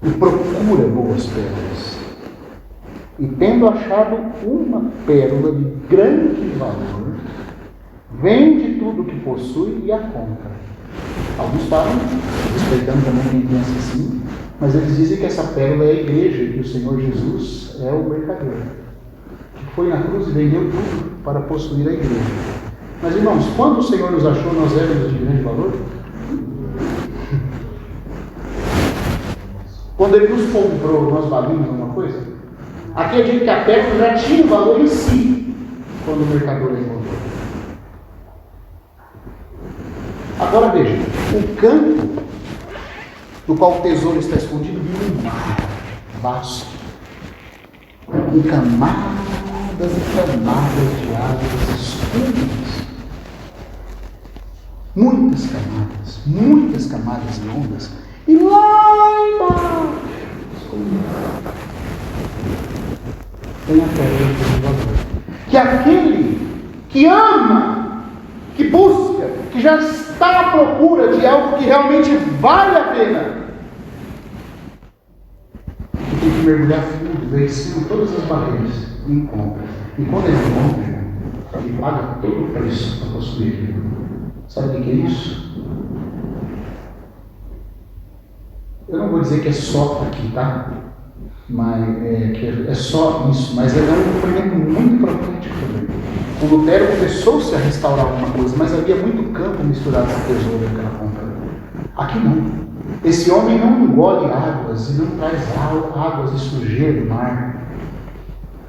E procura boas pérolas. E tendo achado uma pérola de grande valor, vende tudo o que possui e a compra. Alguns falam, respeitando também quem pensa assim, mas eles dizem que essa pérola é a igreja e que o Senhor Jesus é o mercader, que foi na cruz e vendeu tudo para possuir a igreja. Mas, irmãos, quando o Senhor nos achou, nós éramos de grande valor? Quando Ele nos comprou, nós valíamos alguma coisa? Aqui é dito que a pérola já tinha valor em si, quando o mercador a encontrou. Agora veja, o campo do qual o tesouro está escondido viu um mar vasto, com camadas e camadas de águas escuras. Muitas camadas e ondas. E lá embaixo tem a pérola do valor. Que aquele que ama, que busca, que já está à procura de algo que realmente vale a pena, que tem que mergulhar fundo, vencendo todas as barreiras e encontra. E quando ele encontra, ele paga todo o preço para possuir. Sabe o que é isso? Eu não vou dizer que é só aqui, tá? Mas que é só isso, mas ele é um documento muito profético também. O Lutero começou-se a restaurar alguma coisa, mas havia muito campo misturado com tesouro naquela compra. Aqui não. Esse homem não engole águas e não traz águas de sujeira do mar.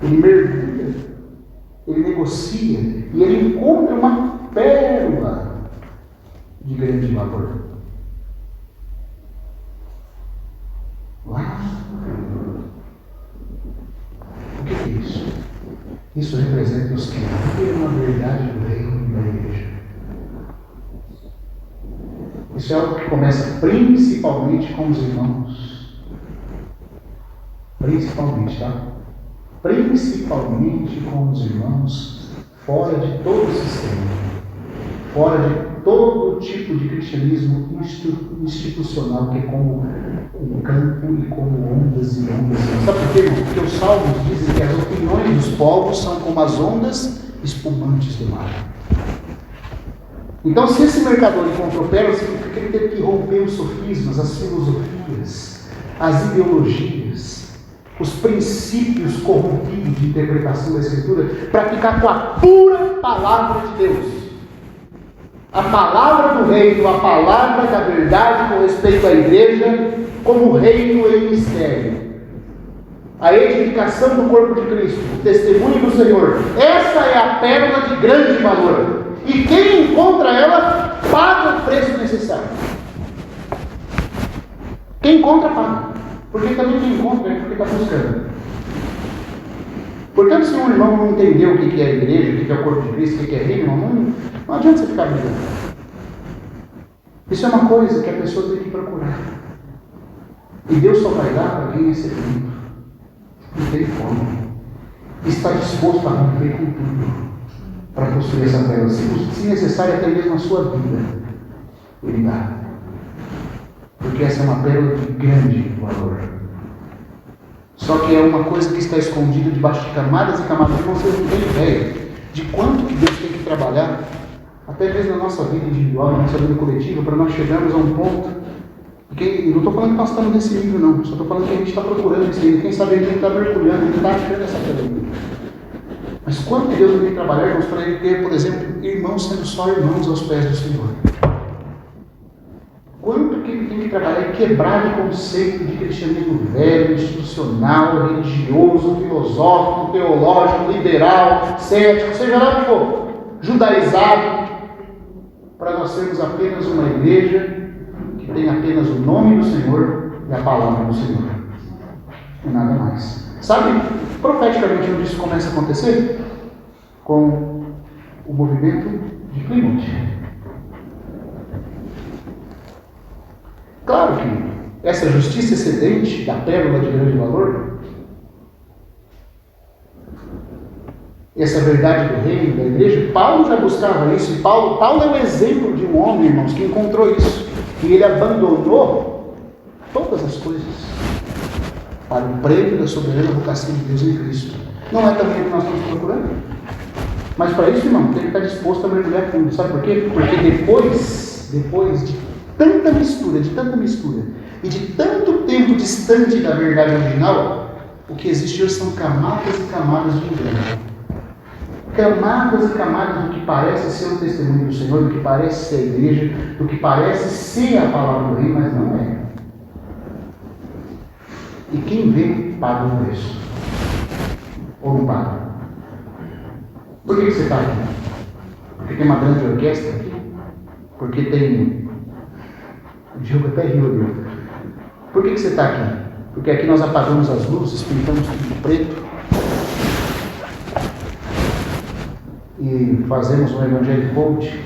Ele mergulha, ele negocia e ele encontra uma pérola de grande valor. Lá. O que é isso? Isso representa os que viram a verdade do reino e da igreja. Isso é algo que começa principalmente com os irmãos. Principalmente, tá? Principalmente com os irmãos, fora de todo o sistema, fora de todo tipo de cristianismo institucional, que é como um campo e como ondas e ondas. Sabe por quê, irmão? Porque os salmos dizem que as opiniões dos povos são como as ondas espumantes do mar. Então, se esse mercador encontrou pérolas, significa que ele teve que romper os sofismas, as filosofias, as ideologias, os princípios corrompidos de interpretação da Escritura, para ficar com a pura palavra de Deus. A palavra do reino, a palavra da verdade com respeito à igreja, como reino em mistério. A edificação do corpo de Cristo, o testemunho do Senhor. Essa é a pérola de grande valor. E quem encontra ela, paga o preço necessário. Quem encontra, paga. Porque também quem encontra é porque está buscando. Portanto, se um irmão não entendeu o que é a igreja, o que é o corpo de Cristo, o que é reino, não adianta você ficar brigando. Isso é uma coisa que a pessoa tem que procurar. E Deus só vai dar para quem é sedento, não tem fome, está disposto a romper com tudo para construir essa pérola. Se necessário, até mesmo a sua vida, Ele dá. Porque essa é uma pérola de grande valor. Só que é uma coisa que está escondida debaixo de camadas e camadas. Vocês não têm ideia de quanto que Deus tem que trabalhar, até mesmo na nossa vida individual, na nossa vida coletiva, para nós chegarmos a um ponto. Eu não estou falando que nós estamos nesse nível, não. Só estou falando que a gente está procurando isso aí. Quem sabe ele está mergulhando, ele está achando essa pérola. Mas quanto Deus tem que trabalhar, irmãos, para ele ter, por exemplo, irmãos sendo só irmãos aos pés do Senhor. Quanto que ele tem que trabalhar e quebrar de conceito de cristianismo velho, institucional, religioso, filosófico, teológico, liberal, cético, seja lá o que for, judaizado, para nós sermos apenas uma igreja que tem apenas o nome do Senhor e a palavra do Senhor. E nada mais. Sabe, profeticamente, onde isso começa a acontecer? Com o movimento de Plymouth. Claro que essa justiça excedente da pérola de grande valor essa verdade do reino, da igreja. Paulo já buscava isso, e Paulo é o exemplo de um homem, irmãos, que encontrou isso. E ele abandonou todas as coisas para o prêmio da soberana vocação de Deus em Cristo. Não é também o que nós estamos procurando? Mas para isso, irmão, tem que estar disposto a mergulhar fundo. Sabe por quê? Porque depois de tanta mistura, e de tanto tempo distante da verdade original, o que existe hoje são camadas e camadas de engano. Camadas e camadas do que parece ser o testemunho do Senhor, do que parece ser a igreja, do que parece ser a palavra do Rei, mas não é. E quem vê, paga o preço. Ou não paga? Por que você está aqui? Porque tem uma grande orquestra aqui? Porque tem... O Diogo até riu ali. Por que você está aqui? Porque aqui nós apagamos as luzes, pintamos tudo de preto e fazemos um evangelho coach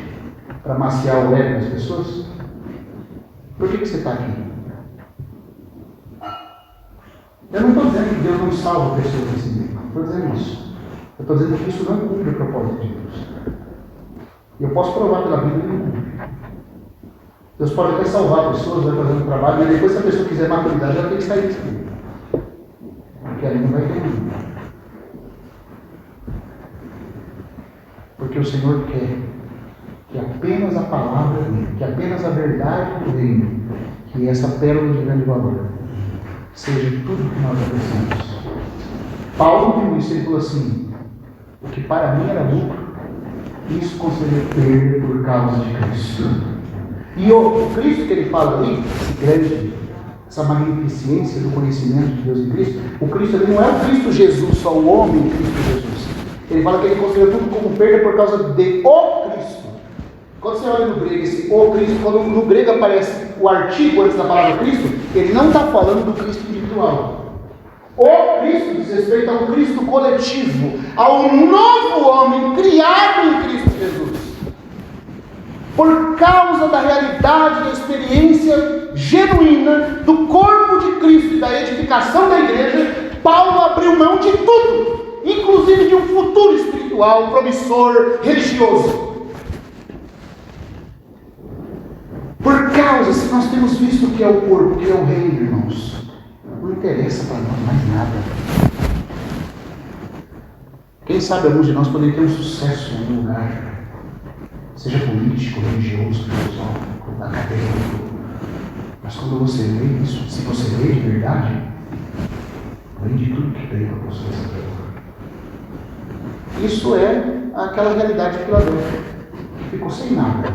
para maciar o ego das pessoas? Por que você está aqui? Eu não estou dizendo que Deus não salva pessoas desse nível. Não estou dizendo isso. Eu estou dizendo que isso não cumpre o propósito de Deus. E eu posso provar pela Bíblia que não cumpre. Deus pode até salvar pessoas, vai fazer um trabalho, mas depois, se a pessoa quiser maturidade, ela tem que sair disso. Porque ali não vai ter nada. Porque o Senhor quer que apenas a palavra dele, que apenas a verdade do reino, que essa pérola de grande valor, seja tudo que nós apreciamos. Paulo viu isso, ele falou assim: o que para mim era lucro, isso considero perda por causa de Cristo. E o Cristo que ele fala ali, esse grande, essa magnificência do conhecimento de Deus em Cristo, o Cristo ali não é o Cristo Jesus, só o homem Cristo Jesus. Ele fala que ele considera tudo como perda por causa de o Cristo. Quando você olha no grego, esse o Cristo, quando no grego aparece o artigo antes da palavra Cristo, ele não está falando do Cristo individual. O Cristo diz respeito ao Cristo coletivo, ao novo homem criado em Cristo Jesus. Por causa da realidade, da experiência genuína do corpo de Cristo e da edificação da igreja, Paulo abriu mão de tudo, inclusive de um futuro espiritual, promissor, religioso. Por causa, se nós temos visto o que é o corpo, o que é o reino, irmãos, não interessa para nós mais nada. Quem sabe alguns de nós podem ter um sucesso em algum lugar, seja político, religioso, filosófico, acadêmico. Mas quando você lê isso, se você lê de verdade, vende tudo que tem para você essa terra. Isso é aquela realidade de Filadélfia, que ficou sem nada.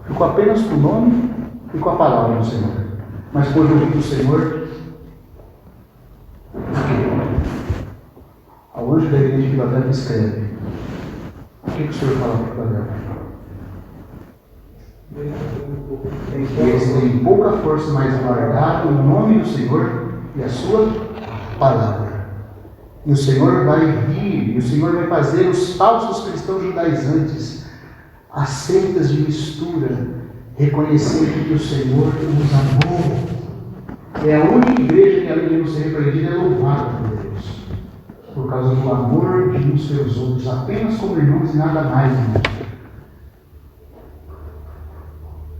Ficou apenas com o nome e com a palavra do Senhor. Mas por ouvir do Senhor, ao anjo da igreja de Filadélfia escreve: o que o Senhor fala para Filadélfia? Que eles têm pouca força, mas guardado o nome do Senhor e a sua palavra. E o Senhor vai rir, e o Senhor vai fazer os falsos cristãos judaizantes, as seitas de mistura, reconhecer que o Senhor nos amou. É a única igreja que, além de não ser repreendida, é louvada por Deus, por causa do amor de uns pelos outros, apenas como irmãos e nada mais, irmãos.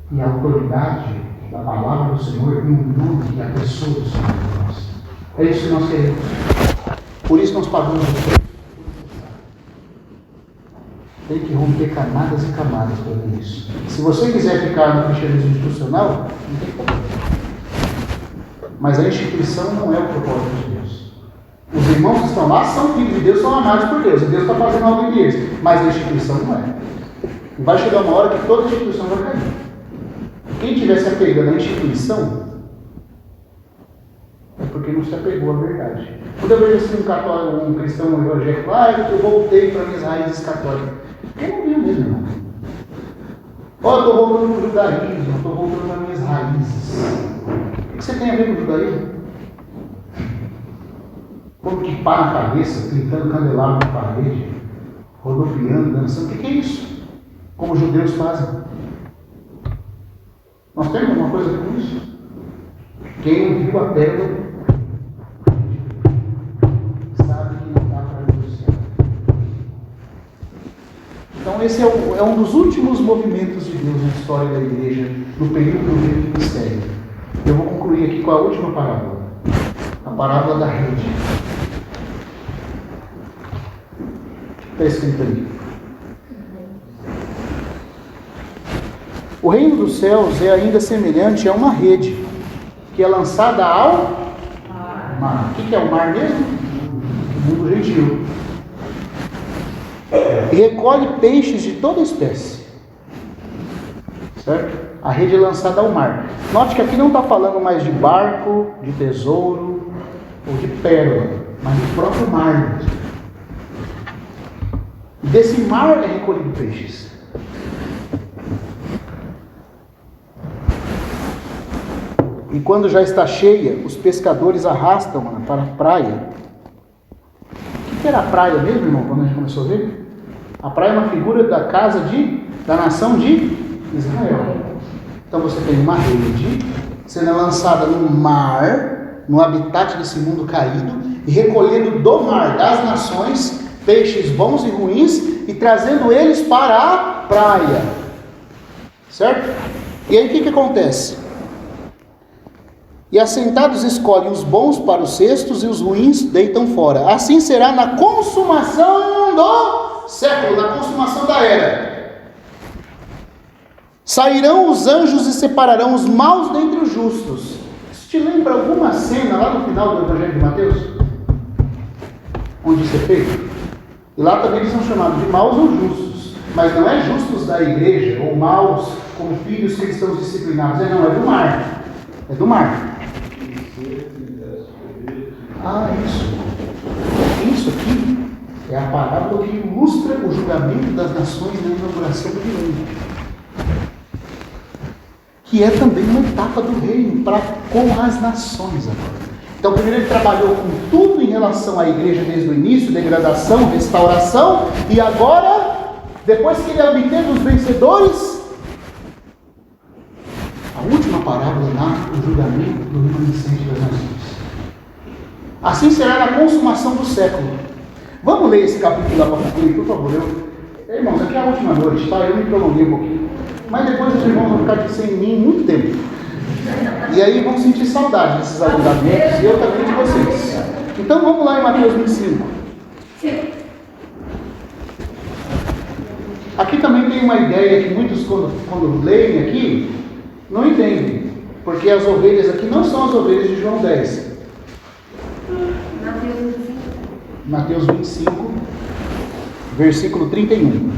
E a autoridade da palavra do Senhor e o nome e a pessoa do Senhor em nós. É isso que nós queremos. Por isso nós pagamos o preço. Tem que romper camadas e camadas para ver isso. Se você quiser ficar no cristianismo institucional, não tem problema. Mas a instituição não é o propósito de Deus. Os irmãos que estão lá são filhos de Deus, são amados por Deus. E Deus está fazendo algo em eles. Mas a instituição não é. E vai chegar uma hora que toda a instituição vai cair. Quem estiver se apegando à instituição, é porque não se apegou à verdade. Quando eu vejo assim um cristão evangélico, eu voltei para minhas raízes católicas. Eu não viu mesmo, irmão. Eu estou voltando para o judaísmo, estou voltando para minhas raízes. O que você tem a ver com o judaísmo? Como que pá na cabeça, pintando candelabro na parede, rodopiando, dançando. O que é isso? Como os judeus fazem. Nós temos alguma coisa a ver com isso? Quem viu a pérola sabe que não dá para negociar. Então esse é um dos últimos movimentos de Deus na história da igreja, no período do ministério. Eu vou concluir aqui com a última parábola. A parábola da rede. Está escrito ali. O reino dos céus é ainda semelhante a uma rede que é lançada ao mar. O que é o mar mesmo? O mundo gentil. E recolhe peixes de toda espécie. Certo? A rede é lançada ao mar. Note que aqui não está falando mais de barco, de tesouro ou de pérola, mas do próprio mar. E desse mar é recolhido peixes. E quando já está cheia, os pescadores arrastam-na para a praia. O que era a praia mesmo, irmão, quando a gente começou a ver? A praia é uma figura da da nação de Israel. Então você tem uma rede sendo lançada no mar, no habitat desse mundo caído, e recolhendo do mar, das nações, peixes bons e ruins, e trazendo eles para a praia. Certo? E aí o que acontece? E assentados escolhem os bons para os cestos e os ruins deitam fora. Assim será na consumação do século, na consumação da era. Sairão os anjos e separarão os maus dentre os justos. Isso te lembra alguma cena lá no final do Evangelho de Mateus? Onde isso é feito? E lá também eles são chamados de maus ou justos. Mas não é justos da igreja, ou maus como filhos cristãos disciplinados. Não, é do mar. É do mar. Isso aqui é a parábola que ilustra o julgamento das nações na inauguração do reino, que é também uma etapa do reino com as nações agora. Então primeiro ele trabalhou com tudo em relação à igreja desde o início, degradação, restauração, e agora, depois que ele obteve os vencedores, a última parábola narra o julgamento do remanescente das nações. Assim será na consumação do século. Vamos ler esse capítulo lá para concluir, por favor. Irmãos, aqui é a última noite, tá? Eu me prolonguei um pouquinho. Mas depois os irmãos vão ficar aqui sem mim muito tempo. E aí vão sentir saudade desses alongamentos, e eu também de vocês. Então vamos lá em Mateus 25. Aqui também tem uma ideia que muitos, quando leem aqui, não entendem. Porque as ovelhas aqui não são as ovelhas de João 10. Mateus 25, versículo 31.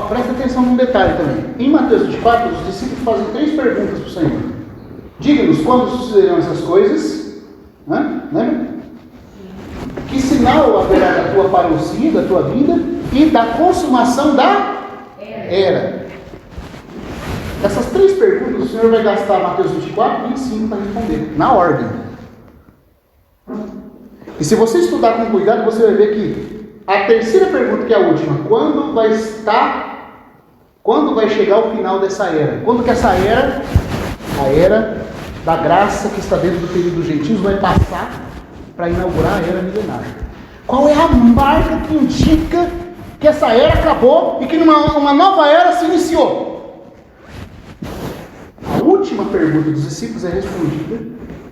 Presta atenção num detalhe também. Em Mateus 24, os discípulos fazem 3 perguntas para o Senhor. Diga-nos quando sucederão essas coisas. Lembra? Que sinal haverá da tua parousia, da tua vida e da consumação da era? Essas 3 perguntas o Senhor vai gastar Mateus 24 e 25 para responder, na ordem. E se você estudar com cuidado, você vai ver que a terceira pergunta, que é a última, quando vai chegar o final dessa era? Quando que essa era, a era da graça que está dentro do período dos gentios, vai passar para inaugurar a era milenária? Qual é a marca que indica que essa era acabou e que uma nova era se iniciou? A última pergunta dos discípulos é respondida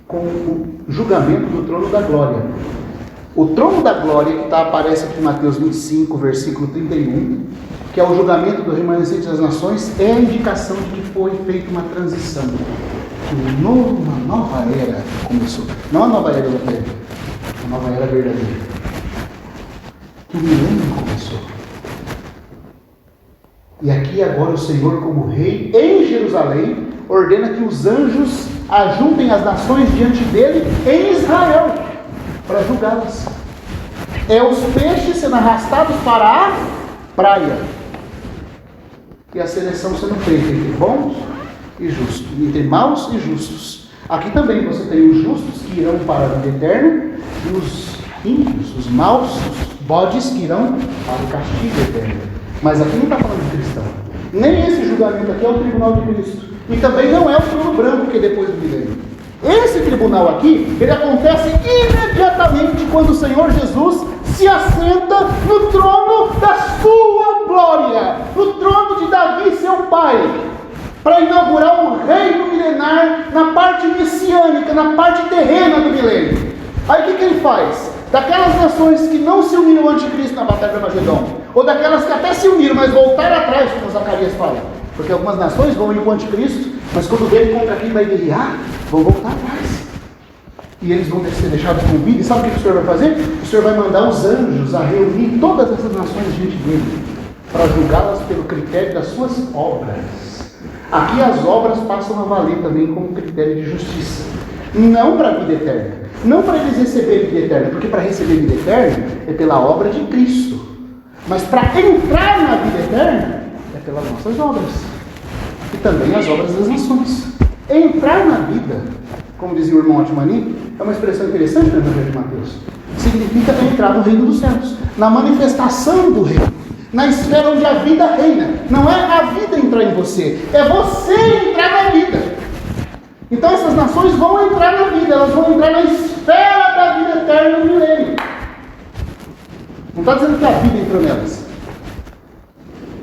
com o julgamento do trono da glória. O trono da glória, que aparece aqui em Mateus 25, versículo 31, que é o julgamento do remanescente das nações, é a indicação de que foi feita uma transição. Que uma nova era começou. Não a nova era europeia, a nova era verdadeira. Que o milênio começou. E aqui agora o Senhor, como rei em Jerusalém, ordena que os anjos ajuntem as nações diante dele em Israel, para julgá-las. É os peixes sendo arrastados para a praia. E a seleção sendo feita entre bons e justos, entre maus e justos. Aqui também você tem os justos que irão para a vida eterna, e os ímpios, os maus, os bodes que irão para o castigo eterno. Mas aqui não está falando de cristão. Nem esse julgamento aqui é o tribunal de Cristo. E também não é o trono branco que é depois do milênio. Esse tribunal aqui, ele acontece imediatamente quando o Senhor Jesus se assenta no trono da sua glória, no trono de Davi, seu pai, para inaugurar um reino milenar na parte messiânica, na parte terrena do milênio. Aí o que ele faz? Daquelas nações que não se uniram ao anticristo na batalha de Armagedon, ou daquelas que até se uniram, mas voltaram atrás, como Zacarias fala, porque algumas nações vão ir com o anticristo, mas quando vem contra quem vai guerrear, vão voltar atrás. E eles vão ser deixados com vida. E sabe o que o Senhor vai fazer? O Senhor vai mandar os anjos a reunir todas essas nações diante dele, para julgá-las pelo critério das suas obras. Aqui as obras passam a valer também como critério de justiça. Não para a vida eterna. Não para eles receberem vida eterna, porque para receber vida eterna é pela obra de Cristo. Mas para entrar na vida eterna é pelas nossas obras. E também as obras das nações. Entrar na vida, como dizia o irmão Atmani, é uma expressão interessante no Evangelho de Mateus. Significa entrar no reino dos céus, na manifestação do reino, na esfera onde a vida reina. Não é a vida entrar em você, é você entrar na vida. Então essas nações vão entrar na vida, elas vão entrar na esfera da vida eterna no milênio. Não está dizendo que a vida entrou nelas.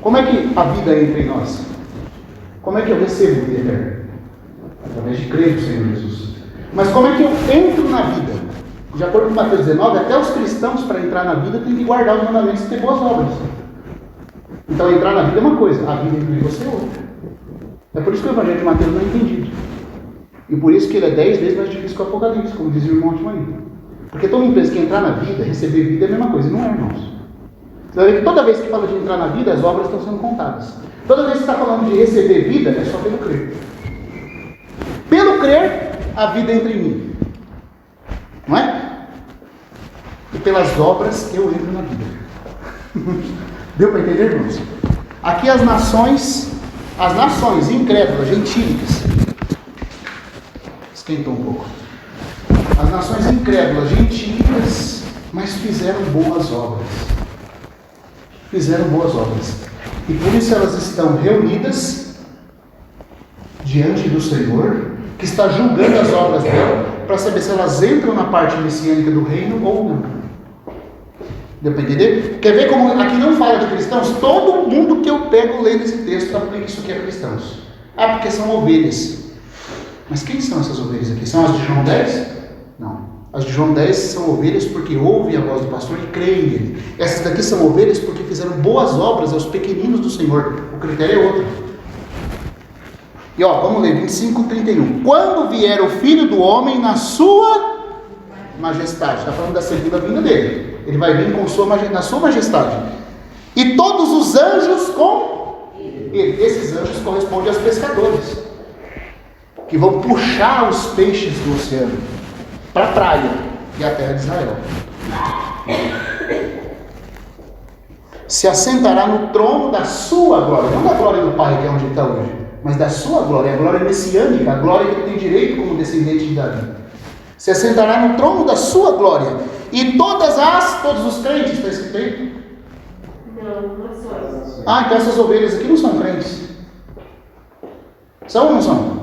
Como é que a vida entra em nós? Como é que eu recebo vida eterna? Através de crer no Senhor Jesus. Mas como é que eu entro na vida? De acordo com Mateus 19, até os cristãos, para entrar na vida, têm que guardar os mandamentos e ter boas obras. Então entrar na vida é uma coisa, a vida em você é outra. É por isso que o Evangelho de Mateus não é entendido. E por isso que ele é 10 vezes mais difícil que o Apocalipse, como dizia o irmão Atmani. Porque toda empresa que entrar na vida, receber vida é a mesma coisa. E não é, irmãos. Você vai ver que toda vez que fala de entrar na vida, as obras estão sendo contadas. Toda vez que está falando de receber vida, é só pelo crer. Pelo crer, a vida entra em mim. Não é? E pelas obras eu entro na vida. Deu para entender, irmãos? Aqui as nações incrédulas, gentílicas. Esquentou um pouco. As nações incrédulas, gentílicas, mas fizeram boas obras. Fizeram boas obras. E por isso elas estão reunidas diante do Senhor, que está julgando as obras dela, para saber se elas entram na parte messiânica do reino ou não. Deu para entender? Quer ver como aqui não fala de cristãos? Todo mundo que eu pego lendo esse texto aplica isso aqui a cristãos. Ah, porque são ovelhas. Mas quem são essas ovelhas aqui? São as de João 10? Não. As de João 10 são ovelhas porque ouvem a voz do pastor e creem nele. Essas daqui são ovelhas porque fizeram boas obras aos pequeninos do Senhor. O critério é outro. E vamos ler 25:31. Quando vier o Filho do Homem na sua majestade. Está falando da segunda vinda dele. Ele vai vir na sua majestade. E todos os anjos com ele. Esses anjos correspondem aos pescadores, que vão puxar os peixes do oceano para a praia, que é a terra de Israel. Se assentará no trono da sua glória, não da glória do Pai, que é onde está hoje, mas da sua glória, a glória messiânica, a glória que tem direito como descendente de Davi. Se assentará no trono da sua glória, e todos os crentes, está escrito aí? Não, nações. Então essas ovelhas aqui não são crentes. São ou não são?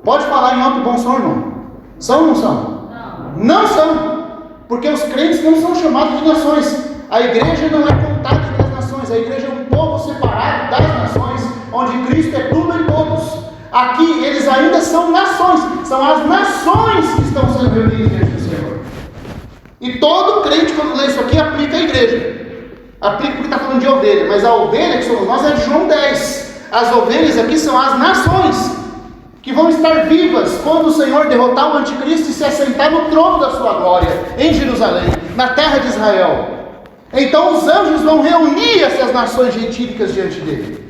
Pode falar em alto e bom som, irmão. São ou não são? Não são. Porque os crentes não são chamados de nações. A igreja não é contada entre as nações. A igreja é um povo separado das nações, onde Cristo é tudo em todos. Aqui eles ainda são nações. São as nações que estão sendo reunidas diante do Senhor. E todo crente, quando lê isso aqui, aplica a igreja. Aplica porque está falando de ovelha. Mas a ovelha que somos nós é de João 10. As ovelhas aqui são as nações, que vão estar vivas quando o Senhor derrotar o anticristo e se assentar no trono da sua glória, em Jerusalém, na terra de Israel. Então os anjos vão reunir essas nações gentílicas diante dele.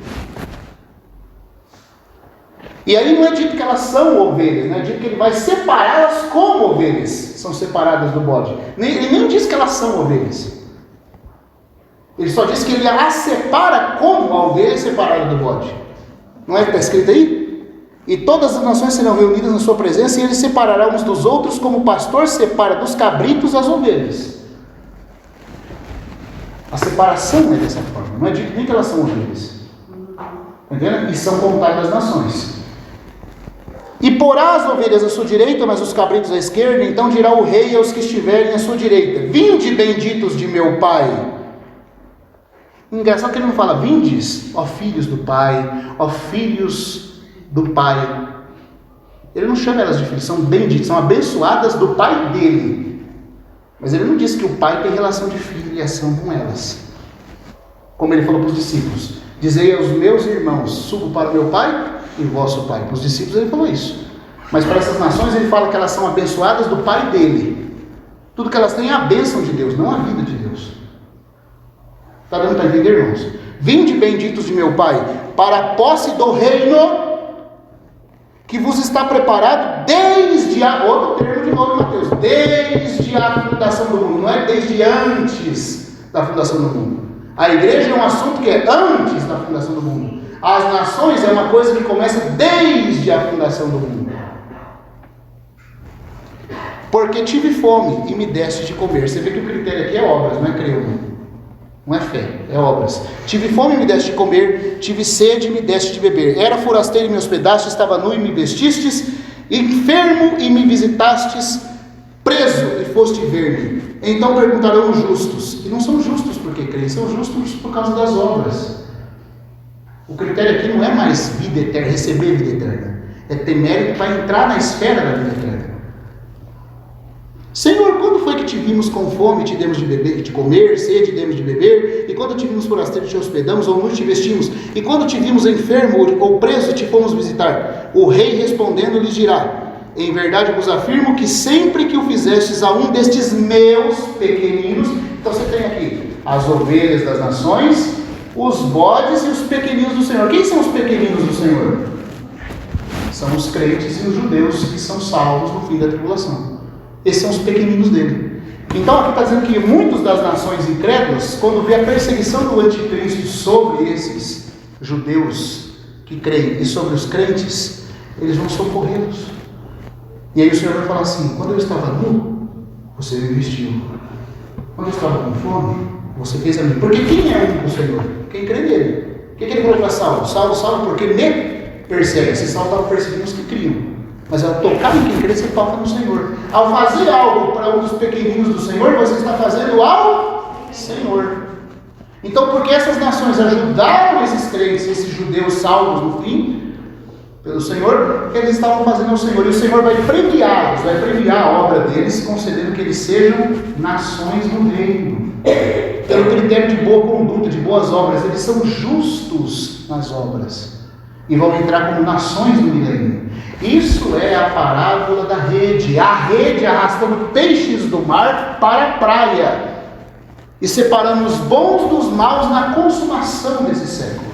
E aí não é dito que elas são ovelhas, não é dito que ele vai separá-las como ovelhas, são separadas do bode. Ele nem diz que elas são ovelhas. Ele só diz que ele as separa como a ovelha separada do bode. Não é o que está escrito aí? E todas as nações serão reunidas na sua presença, e ele separará uns dos outros, como o pastor separa dos cabritos as ovelhas. A separação é dessa forma. Não é dito nem que elas são ovelhas. Entendeu? E são contadas as nações. E porá as ovelhas à sua direita, mas os cabritos à esquerda. Então dirá o rei aos que estiverem à sua direita: vinde, benditos de meu Pai. Engraçado que ele não fala vindes, ó filhos do Pai, ó filhos do Pai. Ele não chama elas de filhos, são benditos, são abençoadas do Pai dele. Mas ele não diz que o Pai tem relação de filiação com elas. Como ele falou para os discípulos: dizei aos meus irmãos, subo para o meu Pai e vosso Pai. Para os discípulos ele falou isso. Mas para essas nações ele fala que elas são abençoadas do Pai dele. Tudo que elas têm é a bênção de Deus, não a vida de Deus. Está dando para entender, irmãos? Vinde, benditos de meu Pai, para a posse do reino que vos está preparado desde a... Outro termo de novo, Mateus. Desde a fundação do mundo. Não é desde antes da fundação do mundo. A igreja é um assunto que é antes da fundação do mundo. As nações é uma coisa que começa desde a fundação do mundo. Porque tive fome e me deste de comer. Você vê que o critério aqui é obras, não é creio. Não é fé, é obras. Tive fome e me deste de comer, tive sede e me deste de beber. Era forasteiro e me hospedaste, estava nu e me vestistes, enfermo e me visitastes, preso e foste ver-me. Então perguntarão os justos, e não são justos porque creem, são justos por causa das obras. O critério aqui não é mais vida eterna, receber vida eterna, é ter mérito para entrar na esfera da vida eterna. Senhor, quando foi que te vimos com fome e te demos de beber, de comer, sede e demos de beber? E quando te vimos forasteiro te hospedamos, ou nu te vestimos? E quando te vimos enfermo ou preso te fomos visitar? O rei respondendo lhes dirá: em verdade vos afirmo que sempre que o fizestes a um destes meus pequeninos... Então você tem aqui as ovelhas das nações, os bodes e os pequeninos do Senhor. Quem são os pequeninos do Senhor? São os crentes e os judeus que são salvos no fim da tribulação. Esses são os pequeninos dele. Então aqui está dizendo que muitos das nações incrédulas, quando vê a perseguição do anticristo sobre esses judeus que creem e sobre os crentes, eles vão socorrê-los. E aí o Senhor vai falar assim: quando eu estava nu, você me vestiu. Quando eu estava com fome, você fez a mim. Porque quem é o Senhor? Quem crê nele. O que ele falou para Saulo? Saulo, porque me persegue. Esse Saulo estava perseguindo os que criam. Mas ao tocar em quem crê, você toca no Senhor. Ao fazer algo para um dos pequeninos do Senhor, você está fazendo ao Senhor. Então, porque essas nações ajudaram esses crentes, esses judeus salvos no fim, pelo Senhor, eles estavam fazendo ao Senhor. E o Senhor vai premiá-los, vai premiar a obra deles, concedendo que eles sejam nações no reino. Pelo critério de boa conduta, de boas obras. Eles são justos nas obras. E vão entrar como nações no milênio. Isso é a parábola da rede. A rede arrastando peixes do mar para a praia. E separando os bons dos maus na consumação desse século.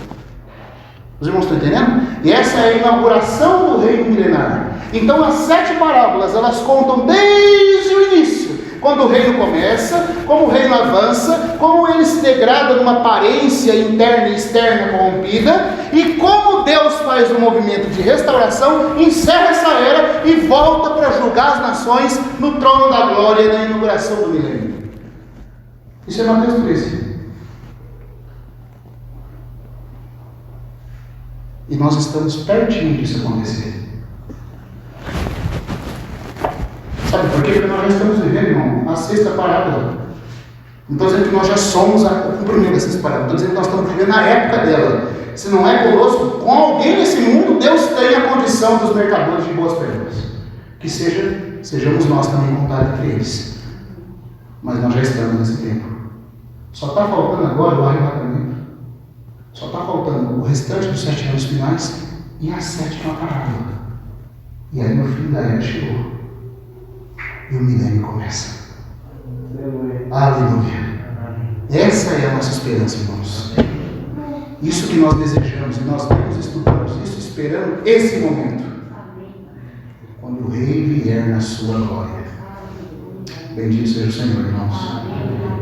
Os irmãos estão entendendo? E essa é a inauguração do reino milenar. Então as 7 parábolas, elas contam desde o início. Quando o reino começa, como o reino avança, como ele se degrada numa aparência interna e externa corrompida, e como Deus faz um movimento de restauração, encerra essa era e volta para julgar as nações no trono da glória na inauguração do milênio. Isso é Mateus 13. E nós estamos pertinho disso acontecer. Sabe por quê? Porque nós já estamos vivendo, irmão, a 6ª parábola. Não estou dizendo que nós já somos o cumprimento dessas parábolas. Estou dizendo que nós estamos vivendo na época dela. Se não é conosco, com alguém nesse mundo, Deus tem a condição dos mercadores de boas pérolas. Que sejamos nós também contados entre eles. Mas nós já estamos nesse tempo. Só está faltando agora o arrebatamento. Só está faltando o restante dos 7 anos finais e a 7ª parábola. E aí no fim da era chegou. E o milênio começa. Aleluia. Essa é a nossa esperança, irmãos. Isso que nós desejamos, e nós estudamos isso esperando esse momento. Quando o Rei vier na sua glória. Bendito seja o Senhor, irmãos.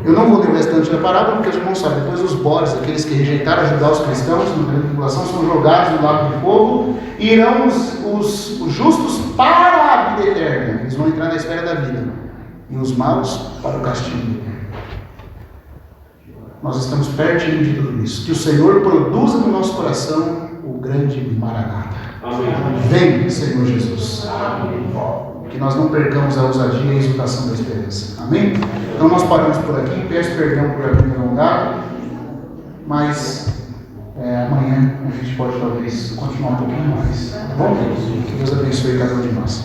Eu não vou ler o restante da parábola, porque os irmãos sabem. Depois os bodes, aqueles que rejeitaram ajudar os cristãos na grande tribulação, são jogados no lago de fogo, e irão os justos para a vida eterna. Eles vão entrar na esfera da vida. E os maus para o castigo. Nós estamos pertinho de tudo isso. Que o Senhor produza no nosso coração o grande Maranata. Amém. Vem, Senhor Jesus. Que nós não percamos a ousadia e a exultação da esperança. Amém? Então nós paramos por aqui. Peço perdão por haver me alongado, mas amanhã a gente pode talvez continuar um pouquinho mais. Tá bom? Que Deus abençoe cada um de nós.